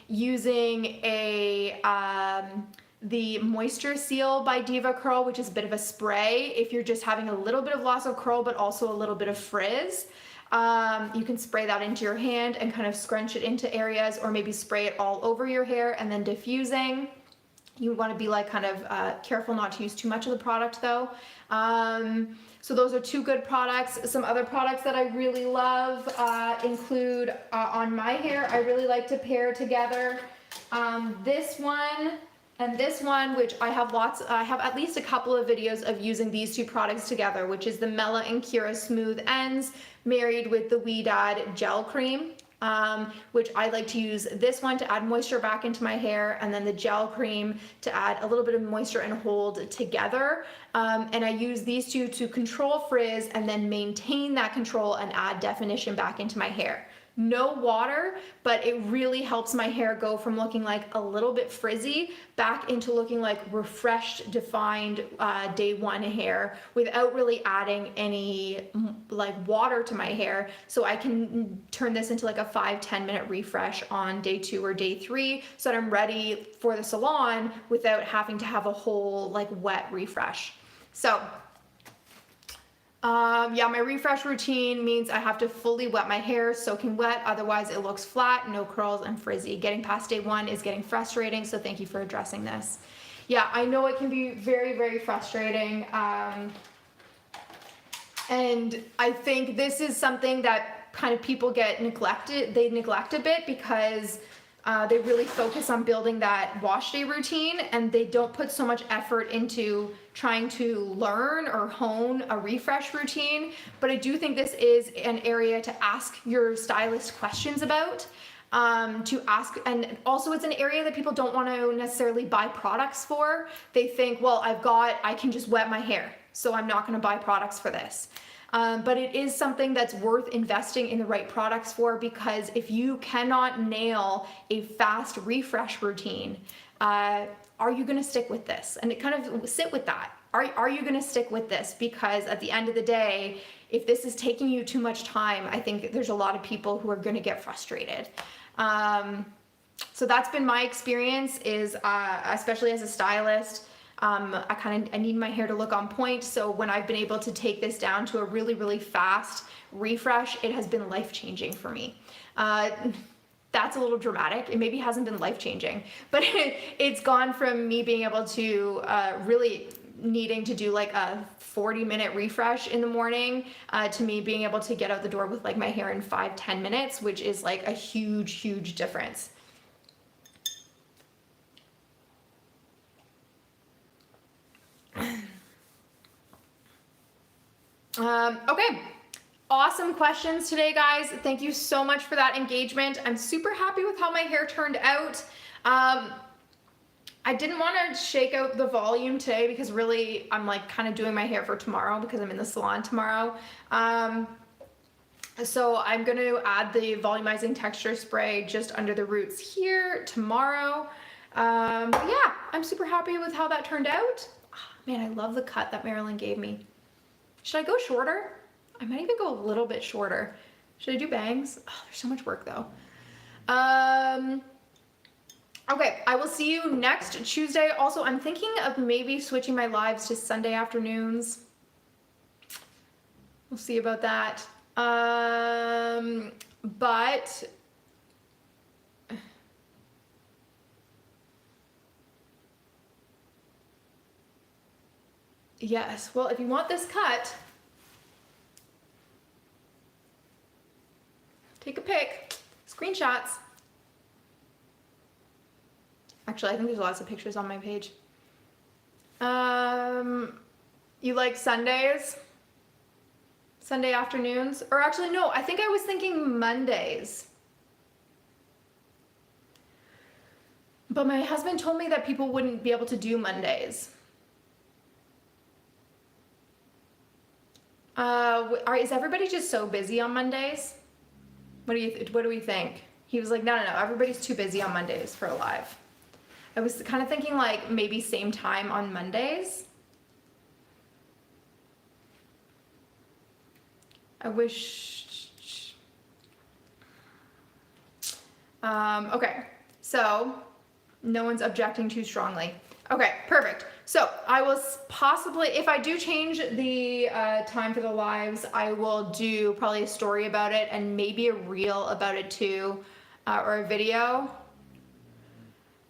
Using the Moisture Seal by DevaCurl, which is a bit of a spray if you're just having a little bit of loss of curl but also a little bit of frizz. You can spray that into your hand and kind of scrunch it into areas, or maybe spray it all over your hair and then diffusing. You want to be like kind of careful not to use too much of the product though. So those are 2 good products. Some other products that I really love include on my hair, I really like to pair together this one and this one, which I have at least a couple of videos of using these 2 products together, which is the Mela and Kira Smooth Ends married with the Wedad Gel Cream. Which I like to use this one to add moisture back into my hair, and then the gel cream to add a little bit of moisture and hold together. And I use these 2 to control frizz and then maintain that control and add definition back into my hair. No water, but it really helps my hair go from looking like a little bit frizzy back into looking like refreshed, defined day 1 hair without really adding any like water to my hair. So I can turn this into like a 5-10 minute refresh on day 2 or day 3, so that I'm ready for the salon without having to have a whole like wet refresh. So yeah, my refresh routine means I have to fully wet my hair, soaking wet, otherwise it looks flat, no curls, and frizzy. Getting past day 1 is getting frustrating, so thank you for addressing this. Yeah, I know it can be very, very frustrating, and I think this is something that kind of people get neglected, they neglect a bit, because they really focus on building that wash day routine, and they don't put so much effort into trying to learn or hone a refresh routine. But I do think this is an area to ask your stylist questions about, and also it's an area that people don't want to necessarily buy products for. They think, well, I can just wet my hair, so I'm not going to buy products for this. But it is something that's worth investing in the right products for, because if you cannot nail a fast refresh routine, are you going to stick with this? And it kind of sit with that. Are you going to stick with this? Because at the end of the day, if this is taking you too much time, I think there's a lot of people who are going to get frustrated. So that's been my experience, is especially as a stylist. I need my hair to look on point, so when I've been able to take this down to a really, really fast refresh, it has been life-changing for me. That's a little dramatic. It maybe hasn't been life-changing, but it's gone from me being able to really needing to do like a 40-minute refresh in the morning to me being able to get out the door with like my hair in 5-10 minutes, which is like a huge, huge difference. Okay, awesome questions today, guys. Thank you so much for that engagement. I'm super happy with how my hair turned out. I didn't want to shake out the volume today because really I'm like kind of doing my hair for tomorrow because I'm in the salon tomorrow. So I'm going to add the volumizing texture spray just under the roots here tomorrow. But yeah, I'm super happy with how that turned out. Oh, man, I love the cut that Marilyn gave me. Should I go shorter? I might even go a little bit shorter. Should I do bangs? Oh, there's so much work though. Okay, I will see you next Tuesday. Also, I'm thinking of maybe switching my lives to Sunday afternoons. We'll see about that. But yes, well, if you want this cut, take a pic, screenshots. Actually, I think there's lots of pictures on my page. You like Sundays? Sunday afternoons? Or actually, no, I think I was thinking Mondays. But my husband told me that people wouldn't be able to do Mondays. Is everybody just so busy on Mondays? What do we think? He was like, no, everybody's too busy on Mondays for a live. I was kind of thinking like maybe same time on Mondays. I wish. Okay, so no one's objecting too strongly. Okay, perfect. So I will possibly, if I do change the time for the lives, I will do probably a story about it and maybe a reel about it too, or a video.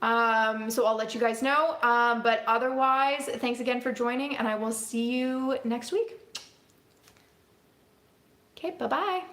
So I'll let you guys know. But otherwise, thanks again for joining, and I will see you next week. Okay, bye-bye.